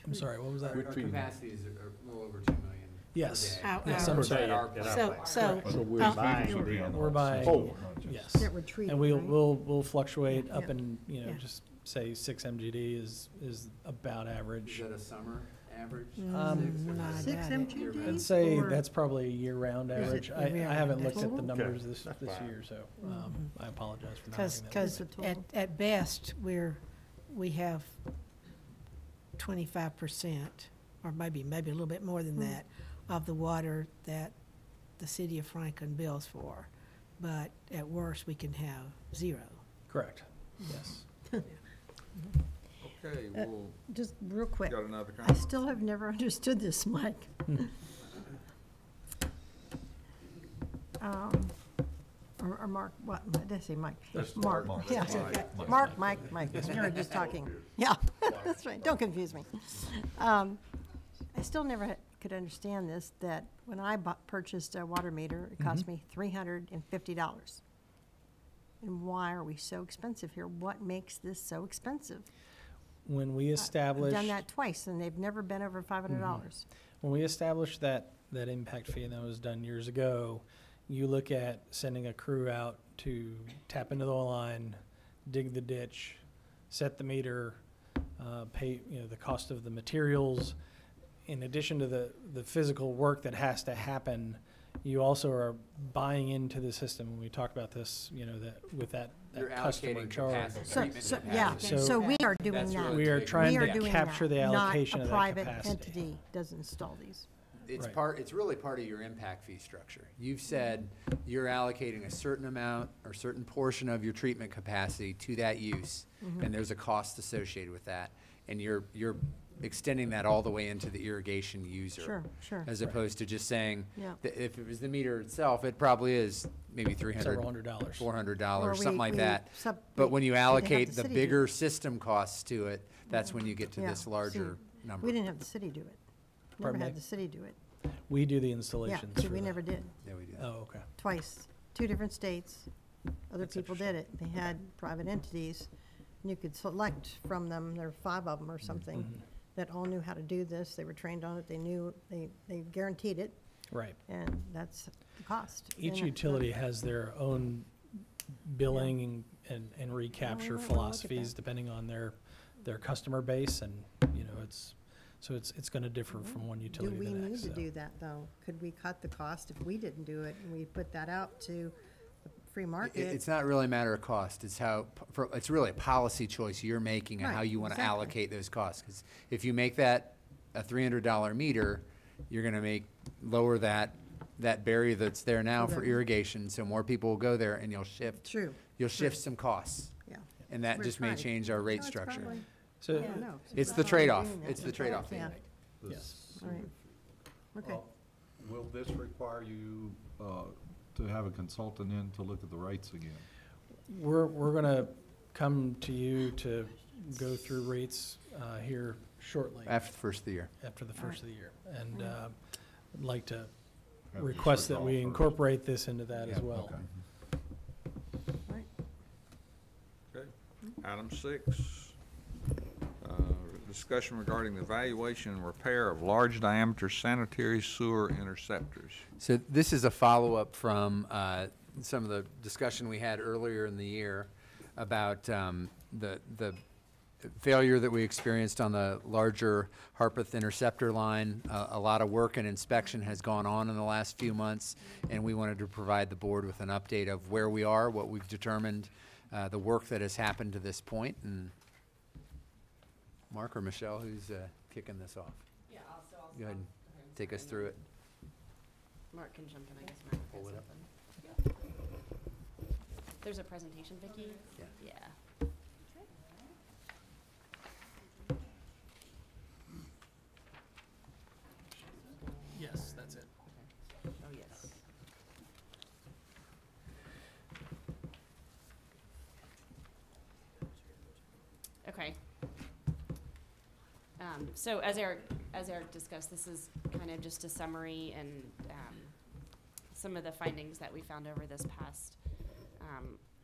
I'm sorry, what was that? Our capacities are a little over 2 million. Yes. per day. Our- Yes, our- I'm Per sorry. day at our plant. So, So we're buying Would be then. on the We're buying, Oh. yes. That we're treating, And right? we'll fluctuate up Yeah. and, Yeah. just say 6 MGD is about Is average. that a summer average? no, I Six doubt it. MGD? I'd say Or- that's probably a year-round Is it average. I year-round? haven't looked at the Okay. numbers this That's this fine. year, so I apologize for not Because, having that. Is it total? at best, we have 25%, or maybe a little bit more than that, of the water that the city of Franklin bills for. But at worst, we can have 0. Correct, yes. Okay, we'll, Just real quick, got another I comment? still have never understood this, Mike. Or Mark, what, did I say Mike? That's Mark, Mark. yeah. Mark. Mike, we were just talking. Yeah, that's right, don't confuse me. I still never could understand this, that when I purchased a water meter, it cost me $350. And why are we so expensive here? What makes this so expensive? When we I've established. done that twice, and they've never been over $500. When we established that impact fee, and that was done years ago, you look at sending a crew out to tap into the line, dig the ditch, set the meter, pay, the cost of the materials. In addition to the physical work that has to happen, you also are buying into the system. When we talk about this, that You're customer allocating charge. capacity, So, treatment yeah, capacity. so we are doing That's that. really We are big. trying We to are doing capture that, the allocation of that Not a capacity. private entity does install these. It's Right. it's really part of your impact fee structure. You've said you're allocating a certain amount or certain portion of your treatment capacity to that use, and there's a cost associated with that. and you're extending that all the way into the irrigation user. Sure, sure. As opposed to just saying, Yeah. that if it was the meter itself, it probably is maybe Several $100s. $400, Or something like we that. sub- But when you we'd have allocate the the city do bigger it. system costs to it, that's when you get to Yeah, this larger see, number. We didn't have the city do it. Never Pardon had me? the city do it. We do the Yeah, installations. see, for we that. never did. Yeah, we do. Oh, okay. Twice, 2 different states. Other That's people did it. They had private entities. And you could select from them, there were 5 of them or something, Mm-hmm. that all knew how to do this. They were trained on it. They knew, they guaranteed it, Right. and that's the cost. Each And utility has their own billing and recapture might wanna look at philosophies that. depending on their customer base, and, you know, it's gonna differ from one Do utility to we the need next. to so. do that, though? Could we cut the cost if we didn't do it, and we put that out to the free market? It's not really a matter of cost, it's it's really a policy choice you're making on how Right, you want to exactly. allocate those costs. Because if you make that a $300 meter, you're going to lower that barrier that's there now for Okay. irrigation, so more people will go there, and you'll shift some costs. Yeah. And that We're just may trying. change our rate No, it's structure. probably- So, yeah, no, It's the probably trade-off. doing that. It's the trade-off Yeah. thing. yes. All right. Okay. Will this require you to have a consultant in to look at the rates again? We're gonna come to you to go through rates here shortly, After the first of the year. after the first of the year. And I'd like to Have request this that we resolved first. incorporate this into that as Yeah, well. Okay. Okay. Item 6, discussion regarding the evaluation and repair of large diameter sanitary sewer interceptors. So this is a follow-up from some of the discussion we had earlier in the year about the failure that we experienced on the larger Harpeth interceptor line. A lot of work and inspection has gone on in the last few months, and we wanted to provide the board with an update of where we are, what we've determined, the work that has happened to this point. And Mark or Michelle, who's kicking this off? Yeah, Go ahead and take us through it. Mark can jump in, I guess. Mark has Pull it up. something. There's a presentation, Vicki? Yeah. Yeah. Yes, that's it. Oh, yes. Okay. So as Eric discussed, this is kind of just a summary and some of the findings that we found over this past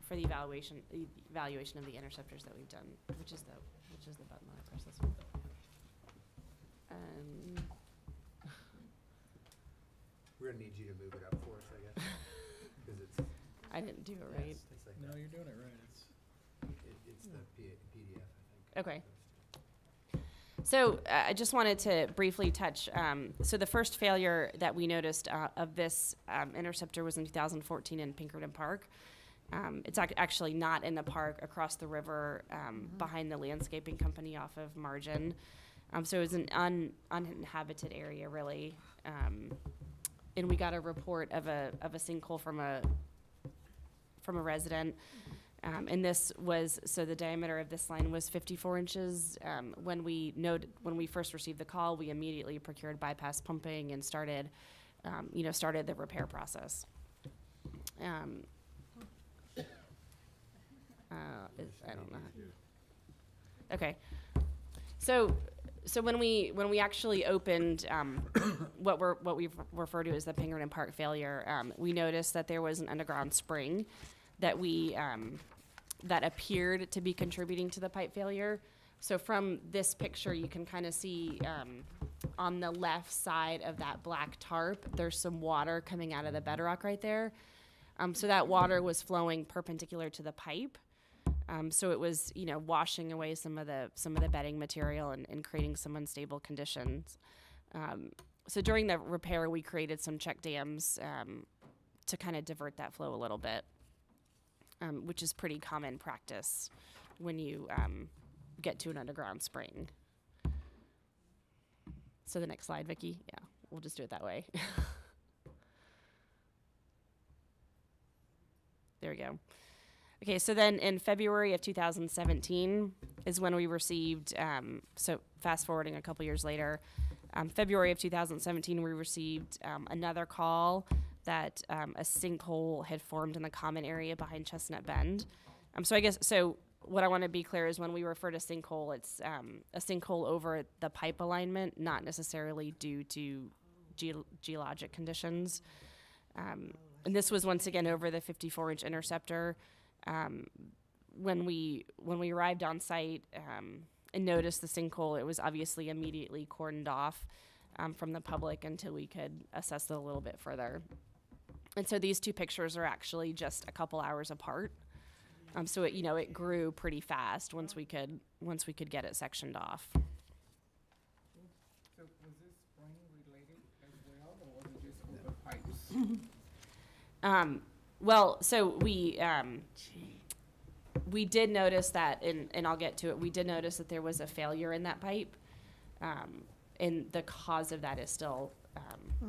for the evaluation of the interceptors that we've done, which is the button that I press this one. We're gonna need you to move it up for us, I guess, because it's. I didn't do it right. No, you're doing it right. It's the PDF, I think. Okay. So I just wanted to briefly touch, so the first failure that we noticed of this interceptor was in 2014 in Pinkerton Park. It's actually not in the park, across the river, behind the landscaping company off of Margin. So it was an uninhabited area, really. And we got a report of a sinkhole from a resident. And this was, so the diameter of this line was 54 inches. When we first received the call, we immediately procured bypass pumping and started the repair process. I don't know. Okay. So when we actually opened what we've referred to as the Pinkerton Park failure, we noticed that there was an underground spring that that appeared to be contributing to the pipe failure. So from this picture, you can kind of see on the left side of that black tarp, there's some water coming out of the bedrock right there. So that water was flowing perpendicular to the pipe. So it was, washing away some of the bedding material and creating some unstable conditions. So during the repair, we created some check dams to kind of divert that flow a little bit, which is pretty common practice when you get to an underground spring. So the next slide, Vicki. Yeah, we'll just do it that way. There we go. Okay, so then in February of 2017 is when we received, so fast forwarding a couple years later, February of 2017, we received another call that a sinkhole had formed in the common area behind Chestnut Bend. So I guess, so what I want to be clear is when we refer to sinkhole, it's a sinkhole over the pipe alignment, not necessarily due to geologic conditions. And this was once again over the 54-inch interceptor. When we arrived on site and noticed the sinkhole, it was obviously immediately cordoned off from the public until we could assess it a little bit further. And so these two pictures are actually just a couple hours apart. So it, it grew pretty fast once we could get it sectioned off. So was this spring related as well, or was it just over pipes? Well, so we did notice that, and I'll get to it, we did notice that there was a failure in that pipe, and the cause of that is still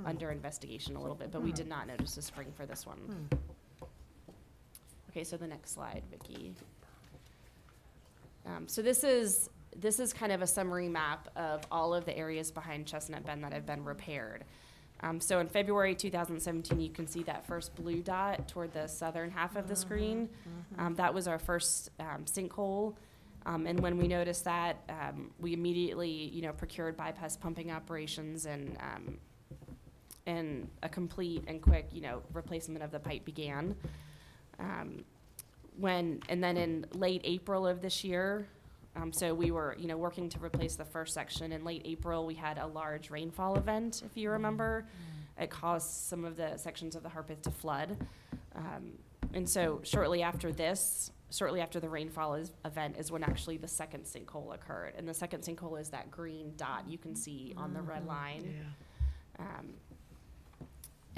under investigation a little bit, but we did not notice a spring for this one. Okay, so the next slide, Vicki. So this is kind of a summary map of all of the areas behind Chestnut Bend that have been repaired. So in February 2017, you can see that first blue dot toward the southern half of the screen. That was our first sinkhole. And when we noticed that, we immediately, procured bypass pumping operations, and a complete and quick, replacement of the pipe began. And then in late April of this year, so we were, working to replace the first section. In late April, we had a large rainfall event, if you remember. It caused some of the sections of the Harpeth to flood. And so shortly after the rainfall event is when actually the second sinkhole occurred. And the second sinkhole is that green dot you can see on the red line.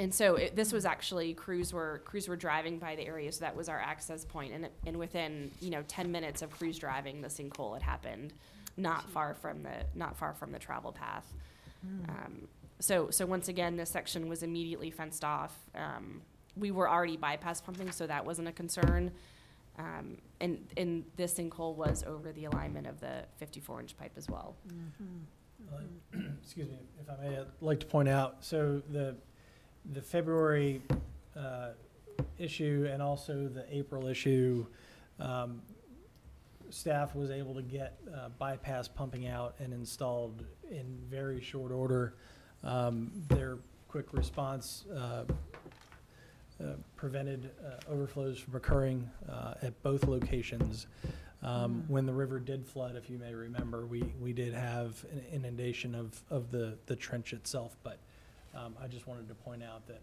And so this was actually, crews were driving by the area, so that was our access point. And within 10 minutes of crews driving, the sinkhole had happened, not far from the travel path. So once again, this section was immediately fenced off. We were already bypass pumping, so that wasn't a concern. And this sinkhole was over the alignment of the 54-inch pipe as well. Excuse me, if I may, I'd like to point out, so the February issue and also the April issue, staff was able to get bypass pumping out and installed in very short order. Their quick response prevented overflows from occurring at both locations. When the river did flood, if you may remember, we did have an inundation of the trench itself, but I just wanted to point out that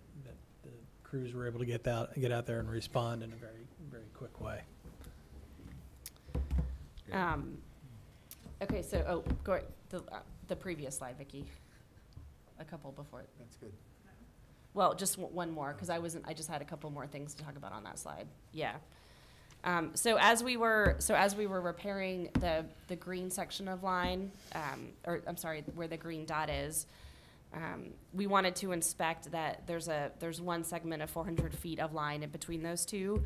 the crews were able to get out there and respond in a very, very quick way. Okay, so go the previous slide, Vicki. A couple before it. That's good. Well, just one more, because I just had a couple more things to talk about on that slide. Yeah. So as we were repairing the green section of line, or I'm sorry, where the green dot is, we wanted to inspect that there's one segment of 400 feet of line in between those two.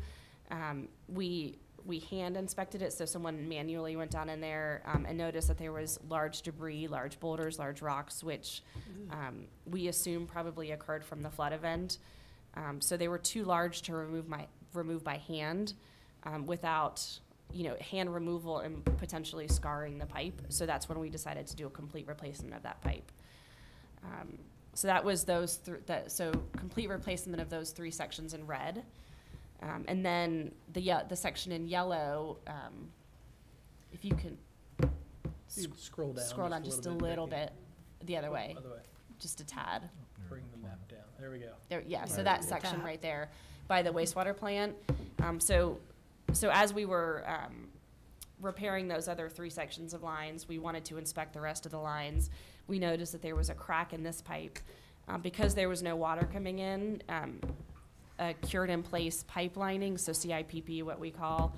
We hand inspected it, so someone manually went down in there and noticed that there was large debris, large boulders, large rocks, which we assume probably occurred from the flood event. So they were too large to remove by hand without hand removal and potentially scarring the pipe. So that's when we decided to do a complete replacement of that pipe. So that was so complete replacement of those three sections in red. And then the section in yellow, if you can scroll down just a little bit the other way, just a tad. Bring the map down. There we go. Yeah, so that section right there by the wastewater plant. So as we were repairing those other three sections of lines, we wanted to inspect the rest of the lines. We noticed that there was a crack in this pipe. Because there was no water coming in, a cured in place pipe lining, so CIPP, what we call,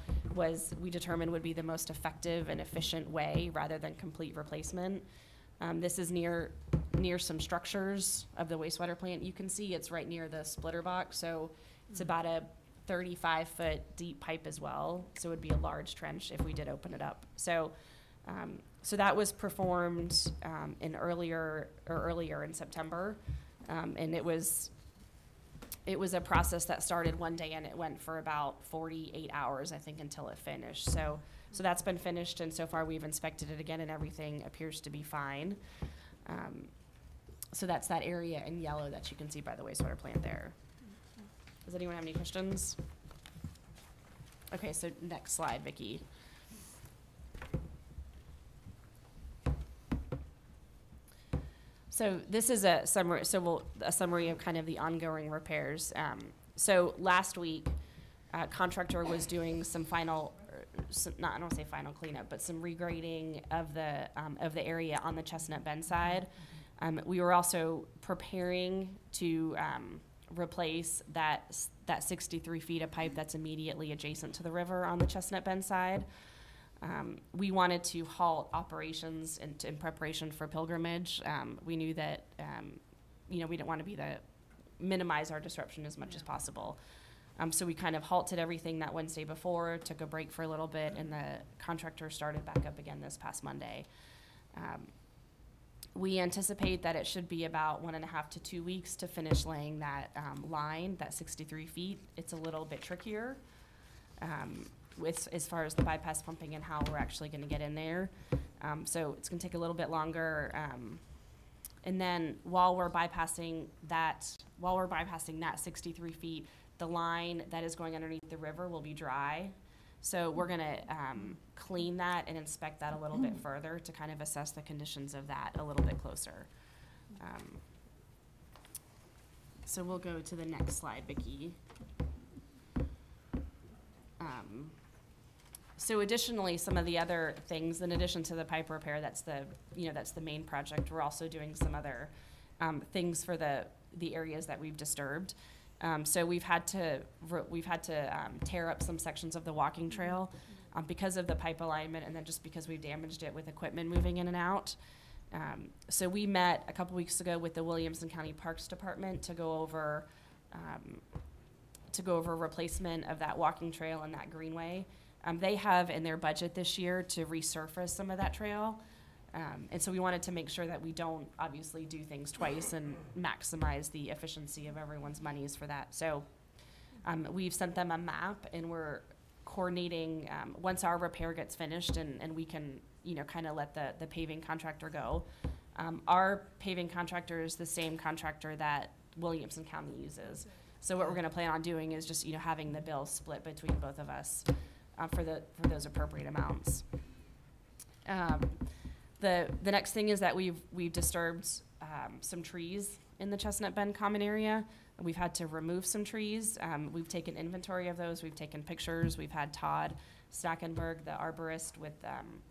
we determined would be the most effective and efficient way rather than complete replacement. This is near some structures of the wastewater plant. You can see it's right near the splitter box, so it's about a 35-foot deep pipe as well, so it would be a large trench if we did open it up. So, so that was performed earlier in September, and it was a process that started one day and it went for about 48 hours, I think, until it finished. So that's been finished, and so far we've inspected it again, and everything appears to be fine. So that's that area in yellow that you can see by the wastewater plant there. Does anyone have any questions? Okay, so next slide, Vicki. So this is a summary. A summary of kind of the ongoing repairs. So last week, contractor was doing some final, I don't want to say final cleanup, but some regrading of the area on the Chestnut Bend side. We were also preparing to replace that 63 feet of pipe that's immediately adjacent to the river on the Chestnut Bend side. We wanted to halt operations in preparation for pilgrimage. We knew that, we didn't want to minimize our disruption as much as possible. So we kind of halted everything that Wednesday before, took a break for a little bit, and the contractor started back up again this past Monday. We anticipate that it should be about 1.5 to 2 weeks to finish laying that line, that 63 feet. It's a little bit trickier as far as the bypass pumping and how we're actually going to get in there. So it's going to take a little bit longer. And then while we're bypassing that 63 feet, the line that is going underneath the river will be dry. So we're going to clean that and inspect that a little bit further to kind of assess the conditions of that a little bit closer. So we'll go to the next slide, Vicki. So additionally, some of the other things, in addition to the pipe repair, that's the main project, we're also doing some other things for the areas that we've disturbed. So we've had to tear up some sections of the walking trail because of the pipe alignment, and then just because we've damaged it with equipment moving in and out. So we met a couple weeks ago with the Williamson County Parks Department to go over replacement of that walking trail and that greenway. They have in their budget this year to resurface some of that trail. And so we wanted to make sure that we don't obviously do things twice and maximize the efficiency of everyone's monies for that. So we've sent them a map, and we're coordinating once our repair gets finished and we can, kind of let the paving contractor go. Our paving contractor is the same contractor that Williamson County uses. So what we're going to plan on doing is just, having the bill split between both of us for those appropriate amounts. The next thing is that we've disturbed some trees in the Chestnut Bend common area. We've had to remove some trees. We've taken inventory of those. We've taken pictures. We've had Todd Stackenberg, the arborist with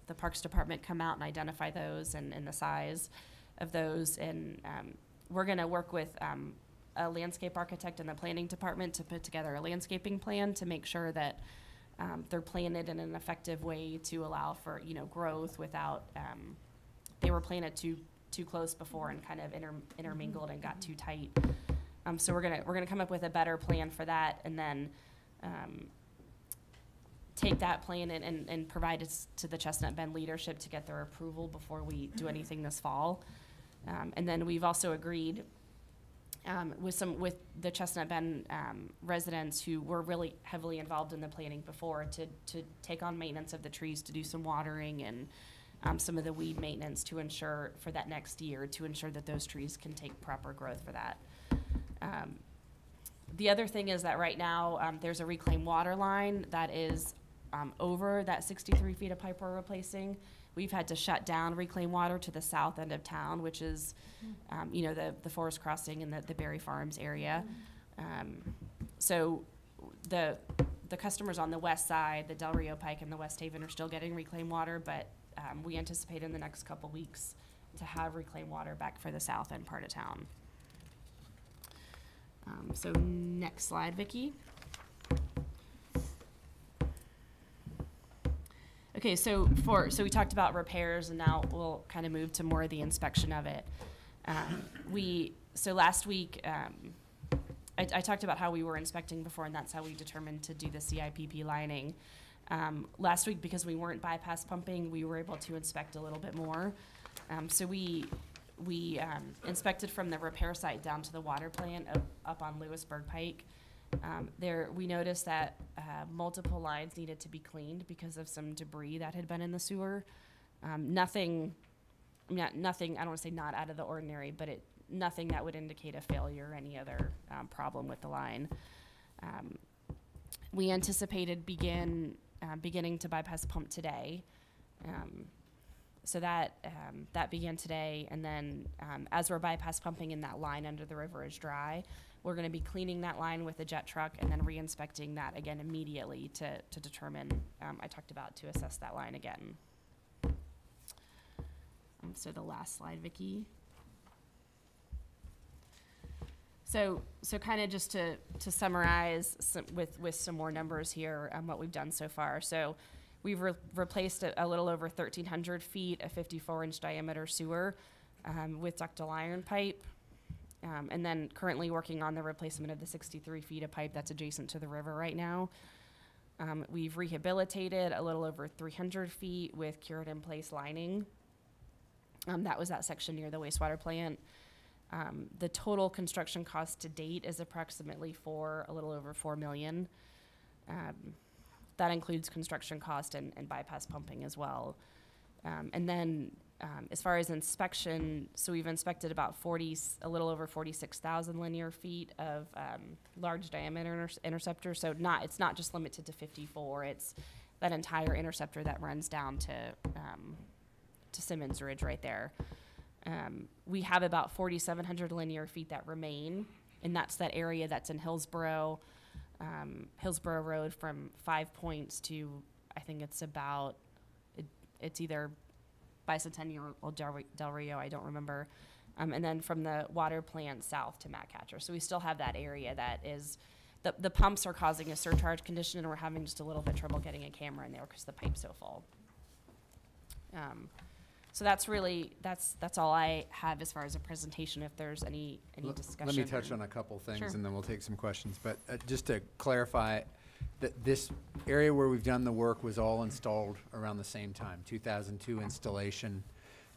the Parks Department, come out and identify those and the size of those. And we're going to work with a landscape architect in the planning department to put together a landscaping plan to make sure that they're planted in an effective way to allow for growth without they were planted too close before and kind of intermingled and got too tight. So we're gonna come up with a better plan for that, and then take that plan and provide it to the Chestnut Bend leadership to get their approval before we do anything this fall. And then we've also agreed with the Chestnut Bend residents who were really heavily involved in the planning before to take on maintenance of the trees, to do some watering and some of the weed maintenance to ensure for that next year, to ensure that those trees can take proper growth for that. The other thing is that right now there's a reclaimed water line that is over that 63 feet of pipe we're replacing. We've had to shut down reclaimed water to the south end of town, which is, the Forest Crossing and the Berry Farms area. So the customers on the west side, the Del Rio Pike and the West Haven, are still getting reclaimed water, but we anticipate in the next couple weeks to have reclaimed water back for the south end part of town. So next slide, Vicki. Okay, so we talked about repairs, and now we'll kind of move to more of the inspection of it. So last week, I talked about how we were inspecting before, and that's how we determined to do the CIPP lining. Last week, because we weren't bypass pumping, we were able to inspect a little bit more. So we inspected from the repair site down to the water plant up on Lewisburg Pike. There, we noticed that multiple lines needed to be cleaned because of some debris that had been in the sewer. Nothing, nothing, I don't want to say not out of the ordinary, but nothing that would indicate a failure or any other problem with the line. We anticipated beginning to bypass pump today. So that began today, and then as we're bypass pumping and that line under the river is dry, we're going to be cleaning that line with a jet truck and then re-inspecting that again immediately to determine, I talked about to assess that line again. So the last slide, Vicki. So kind of just to summarize with some more numbers here, what we've done so far. So we've replaced a little over 1,300 feet of 54-inch diameter sewer with ductile iron pipe, and then currently working on the replacement of the 63 feet of pipe that's adjacent to the river right now. We've rehabilitated a little over 300 feet with cured in place lining. That was that section near the wastewater plant. The total construction cost to date is approximately a little over $4 million. That includes construction cost and bypass pumping as well. And then as far as inspection, so we've inspected about a little over 46,000 linear feet of large diameter interceptors. So it's not just limited to 54. It's that entire interceptor that runs down to Simmons Ridge right there. We have about 4,700 linear feet that remain, and that's that area that's in Hillsborough Road from 5 Points to, I think it's about, it's either Bicentennial or Del Rio, I don't remember. And then from the water plant south to Matt Catcher. So we still have that area that is, the pumps are causing a surcharge condition, and we're having just a little bit trouble getting a camera in there because the pipe's so full. So that's really, that's all I have as far as a presentation. If there's any discussion. Let me touch on a couple things, Sure. and then we'll take some questions. But just to clarify, that this area where we've done the work was all installed around the same time, 2002 installation.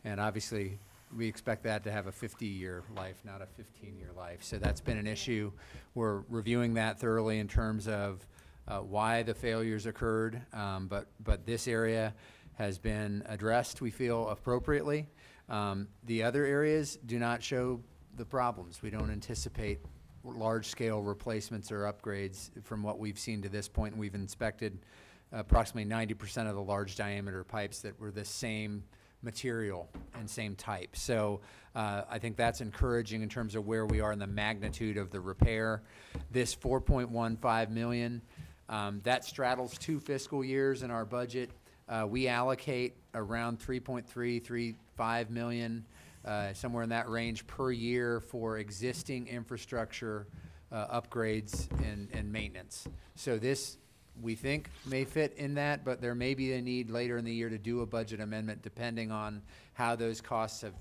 And obviously, we expect that to have a 50-year life, not a 15-year life. So that's been an issue. We're reviewing that thoroughly in terms of why the failures occurred. But this area has been addressed, we feel, appropriately. The other areas do not show the problems. We don't anticipate large-scale replacements or upgrades from what we've seen to this point. We've inspected approximately 90% of the large diameter pipes that were the same material and same type. So I think that's encouraging in terms of where we are in the magnitude of the repair. This $4.15 million, that straddles 2 fiscal years in our budget. We allocate around $3.335 million, somewhere in that range per year for existing infrastructure upgrades and maintenance. So this, we think, may fit in that, but there may be a need later in the year to do a budget amendment depending on how those costs have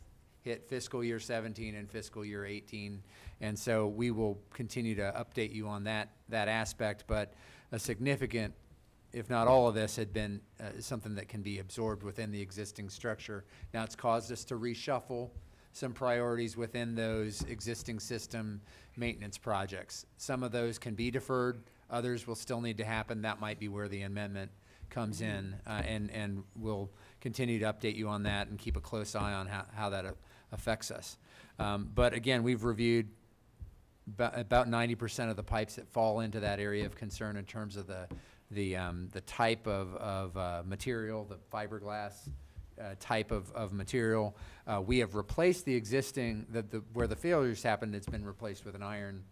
hit fiscal year 17 and fiscal year 18. And so we will continue to update you on that aspect, but a significant, if not all of this, had been something that can be absorbed within the existing structure. Now it's caused us to reshuffle some priorities within those existing system maintenance projects. Some of those can be deferred, others will still need to happen. That might be where the amendment comes in, and we'll continue to update you on that and keep a close eye on how that affects us. But again, we've reviewed about 90% of the pipes that fall into that area of concern in terms of the type of material, the fiberglass type of material. We have replaced the existing, where the failures happened, it's been replaced with an iron,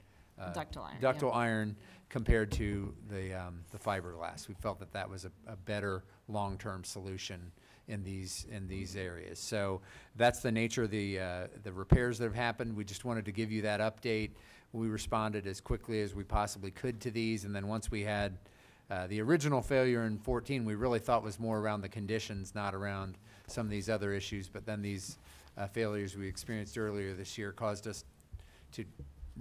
ductile iron compared to the fiberglass. We felt that was a better long-term solution in these areas. So that's the nature of the repairs that have happened. We just wanted to give you that update. We responded as quickly as we possibly could to these, and then once we had the original failure in 14, we really thought was more around the conditions, not around some of these other issues. But then these failures we experienced earlier this year caused us to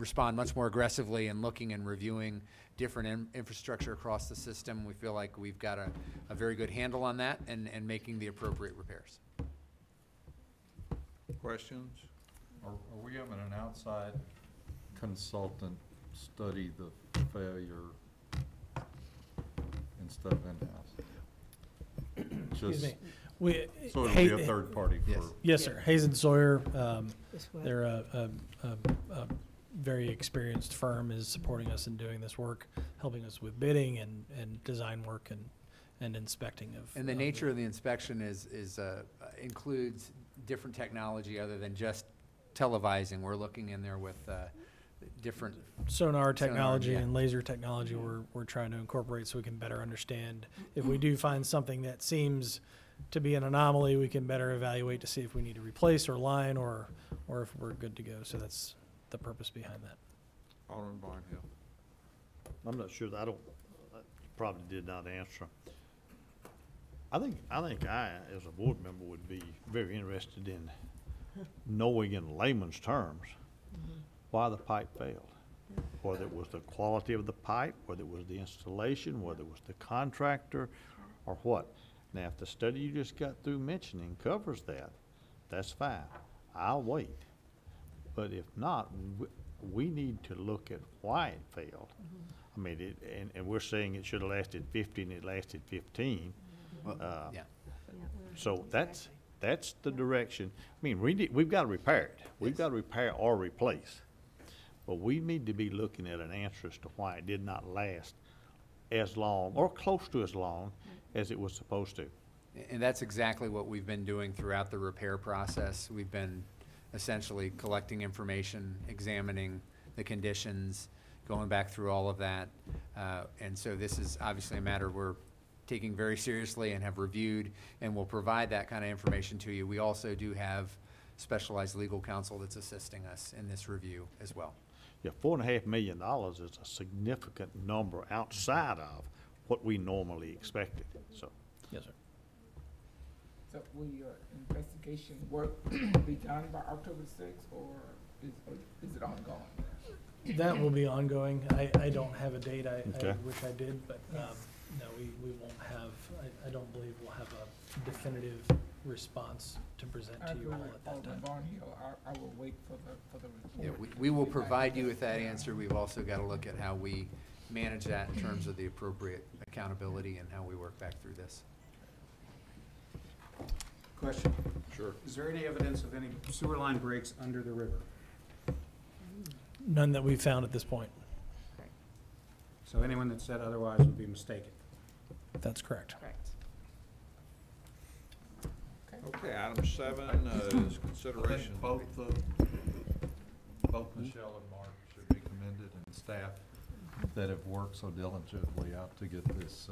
respond much more aggressively in looking and reviewing different infrastructure across the system. We feel like we've got a very good handle on that and making the appropriate repairs. Questions? Are we having an outside consultant study the failure instead of in-house? Excuse Just- me. We, So it'll be a third party for. Yes. Yes, sir. Hazen Sawyer, This way. they're a very experienced firm, is supporting us in doing this work, helping us with bidding and design work and inspecting of. And the nature of the inspection includes different technology other than just televising. We're looking in there with different Sonar technology yeah. and laser technology we're trying to incorporate so we can better understand. If we do find something that seems to be an anomaly, we can better evaluate to see if we need to replace or line or if we're good to go. So that's the purpose behind that. Alderman Barnhill. I'm not sure, I probably did not answer. I think I, as a board member, would be very interested in knowing in layman's terms why the pipe failed. Whether it was the quality of the pipe, whether it was the installation, whether it was the contractor, or what. Now, if the study you just got through mentioning covers that, that's fine. I'll wait. But if not, we need to look at why it failed. I mean, and we're saying it should have lasted 50 and it lasted 15. yeah. So that's the direction. I mean, we've got to repair it. We've got to repair or replace. But we need to be looking at an answer as to why it did not last as long or close to as long as it was supposed to. And that's exactly what we've been doing throughout the repair process. We've been essentially collecting information, examining the conditions, going back through all of that. And so this is obviously a matter we're taking very seriously and have reviewed, and will provide that kind of information to you. We also do have specialized legal counsel that's assisting us in this review as well. Yeah, $4.5 million is a significant number outside of what we normally expected, so. Yes, sir. So will your investigation work be done by October 6th, or is it ongoing? That will be ongoing. I don't have a date. I Okay. wish I did, but no, we won't have, I don't believe we'll have a definitive response to present I to you agree all with at that Alderman time. Barnhill. I will wait for the Yeah, report. we will provide you with that answer. We've also got to look at how we manage that in terms of the appropriate accountability and how we work back through this. Question. Sure. Is there any evidence of any sewer line breaks under the river? None that we've found at this point. So anyone that said otherwise would be mistaken. That's correct. Correct. Okay, item 7 is consideration. Both Michelle and Mark should be commended, and staff that have worked so diligently out to get this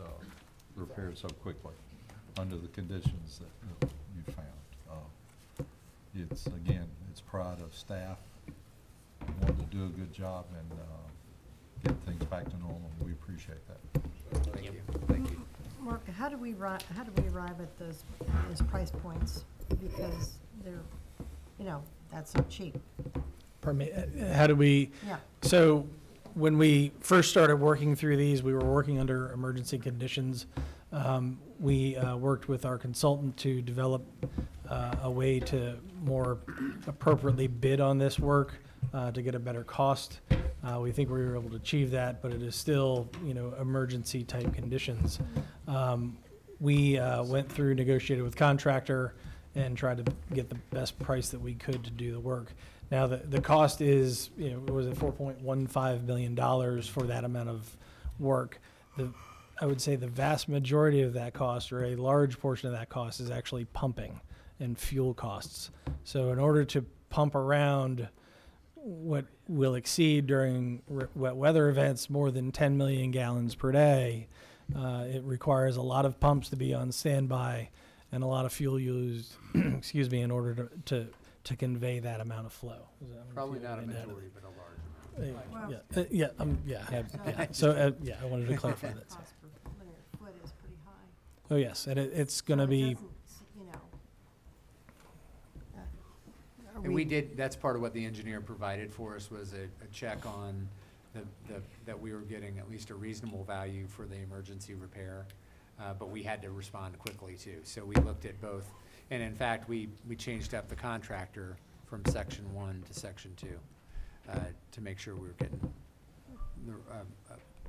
repaired so quickly under the conditions that you found. It's, again, it's pride of staff wanting to do a good job and get things back to normal. We appreciate that. Thank you. Thank you. Mark, how do we arrive at those price points? Because they're, that's so cheap. Pardon me, how do we? Yeah. So when we first started working through these, we were working under emergency conditions. We worked with our consultant to develop a way to more appropriately bid on this work to get a better cost. We think we were able to achieve that, but it is still, emergency type conditions. We went through, negotiated with contractor, and tried to get the best price that we could to do the work. Now, the cost is, was it $4.15 million for that amount of work. I would say the vast majority of that cost, or a large portion of that cost, is actually pumping and fuel costs. So in order to pump around what will exceed during wet weather events more than 10 million gallons per day, it requires a lot of pumps to be on standby and a lot of fuel used, excuse me, in order to convey that amount of flow. Probably not a majority, but a large amount. Yeah. So, I wanted to clarify that. Cost per linear foot is pretty high. Oh, yes, and it's going to be. Are we we did, that's part of what the engineer provided for us, was a check on that we were getting at least a reasonable value for the emergency repair. But we had to respond quickly too. So we looked at both. And in fact, we changed up the contractor from section 1 to section 2 to make sure we were getting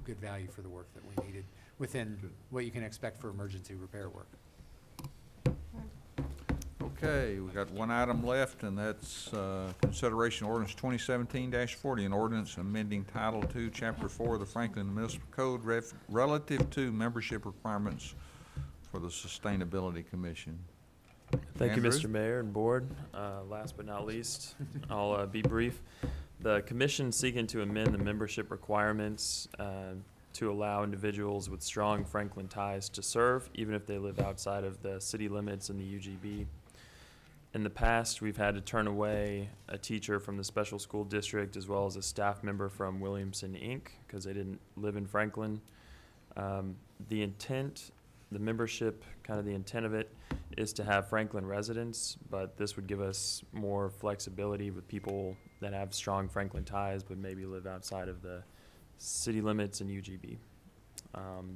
good value for the work that we needed within what you can expect for emergency repair work. Okay, we got one item left, and that's consideration ordinance 2017-40, an ordinance amending Title II, Chapter 4 of the Franklin Municipal Code relative to membership requirements for the Sustainability Commission. Thank Andrew? you, Mr. Mayor and Board. Last but not least, I'll be brief. The commission seeking to amend the membership requirements to allow individuals with strong Franklin ties to serve, even if they live outside of the city limits in the UGB. In the past, we've had to turn away a teacher from the special school district as well as a staff member from Williamson, Inc., because they didn't live in Franklin. The intent, the membership, kind of the intent of it is to have Franklin residents, but this would give us more flexibility with people that have strong Franklin ties but maybe live outside of the city limits in UGB.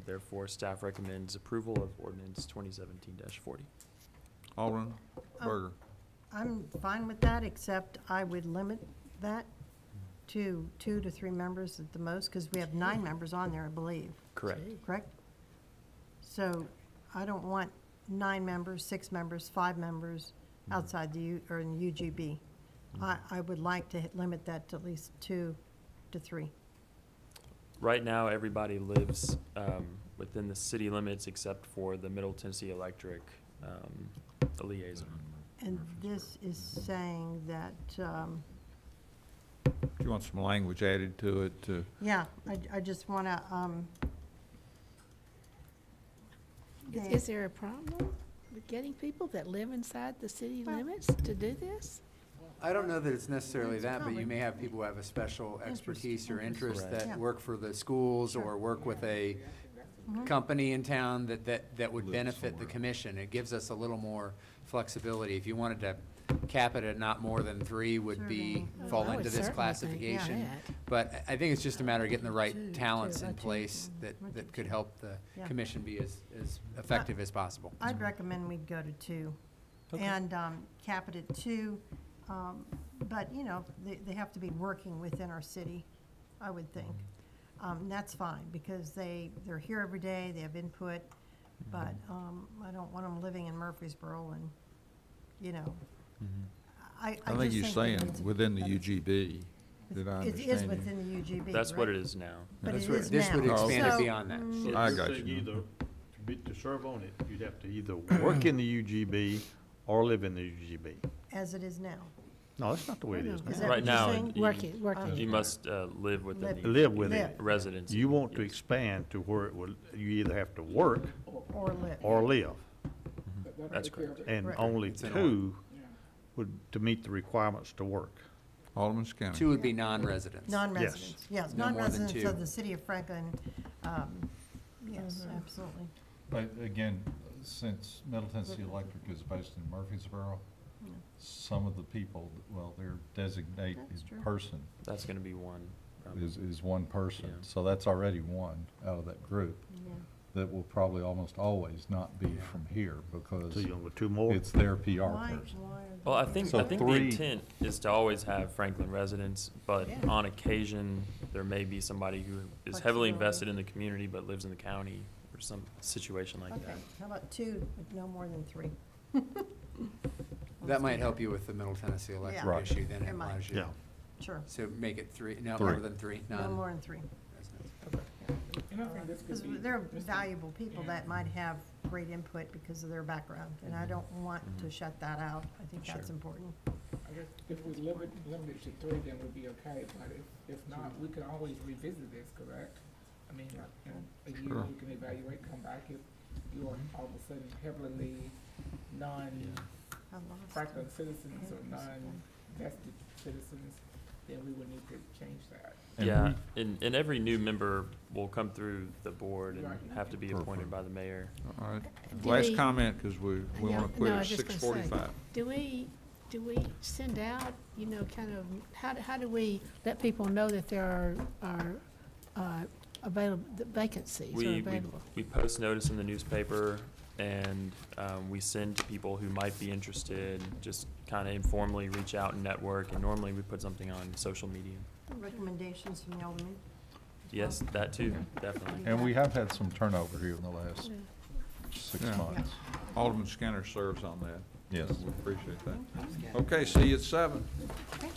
Therefore, staff recommends approval of ordinance 2017-40. Alderman Berger. I'm fine with that, except I would limit that to 2 to 3 members at the most, because we have 9 members on there, I believe. Correct. Correct? So I don't want 9 members, 6 members, 5 members outside or in the UGB. I would like to limit that to at least 2 to 3. Right now, everybody lives within the city limits except for the Middle Tennessee Electric liaison. And this is saying that, Do you want some language added to it? yeah, I just want to, Is there a problem with getting people that live inside the city limits to do this? I don't know that it's necessarily It's that, but you common. may have people who have a special expertise or interest Right. that Yeah. work for the schools or work with a company in town that would benefit the commission. It gives us a little more flexibility. If you wanted to cap it at not more than 3 would be, Certainly. fall I would into this certainly think, yeah, classification. that. But I think it's just a matter of getting the right 2, talents in 2, place that could help the Yeah. commission be as effective as possible. I'd recommend we go to 2 Okay. and cap it at 2. But, you know, they have to be working within our city, I would think. And that's fine, because they're here every day, they have input, but I don't want them living in Murfreesboro and, you know. I I think just you're that saying it's- within the UGB. Did I It understand is you? within the UGB, That's what right? it is now. But That's it what- is this would now. expand it So, beyond that. I It's got saying you. either, to serve on it, you'd have to either work in the UGB or live in the UGB. As it is now. No, that's not the way it is Is now. that Right what you're now, saying? Work it. You must live within Live. the Live with it. residence. You want to expand to where it will, you either have to work Or live. or live. That's correct. And Right. only It's an 2 to meet the requirements to work. Alderman County. 2 would be non-residents. Non-residents, yes, No more than non-residents 2. of the city of Franklin, yes, absolutely. But again, since Middle Tennessee Electric is based in Murfreesboro, some of the people, well, their designated That's true. person That's going to be one. is one person. Yeah. So that's already one out of that group Yeah. that will probably almost always not be from here because So you want 2 more? it's their PR Why, person. Well, I think So the 3 intent is to always have Franklin residents, but Yeah. on occasion, there may be somebody who is heavily invested in the community but lives in the county or some situation like Okay, that. how about 2 with no more than 3? That might help you with the Middle Tennessee electric Right. issue, then It it might. allows you. Yeah. Sure, So make it 3, no 3. more than 3, no more than 3. And I think this could Because be. they're Mr. valuable people that might have great input because of their background, and I don't want to shut that out. I think that's important. I guess if we limit it to 3, then we'd be okay, but if not, we could always revisit this, correct? I mean, like, in a year, Sure. we can evaluate, come back, if you are all of a sudden heavily non-Franklin citizens or non-vested citizens, then we would need to change that. And Yeah, and every new member will come through the board and Right. have to be appointed by the mayor. All right. Do Last we- comment, because we want to quit No, I at was just gonna say, 6:45. Do we do we send out, you know, kind of, how do we let people know that there are available, the vacancies are We available? post notice in the newspaper, and we send to people who might be interested, just kind of informally reach out and network, and normally we put something on social media. Recommendations from the alderman? Yes, that too, definitely. And we have had some turnover here in the last 6 Yeah. months. Alderman Skinner serves on that. Yes. We appreciate that. Okay, see you at 7. Okay.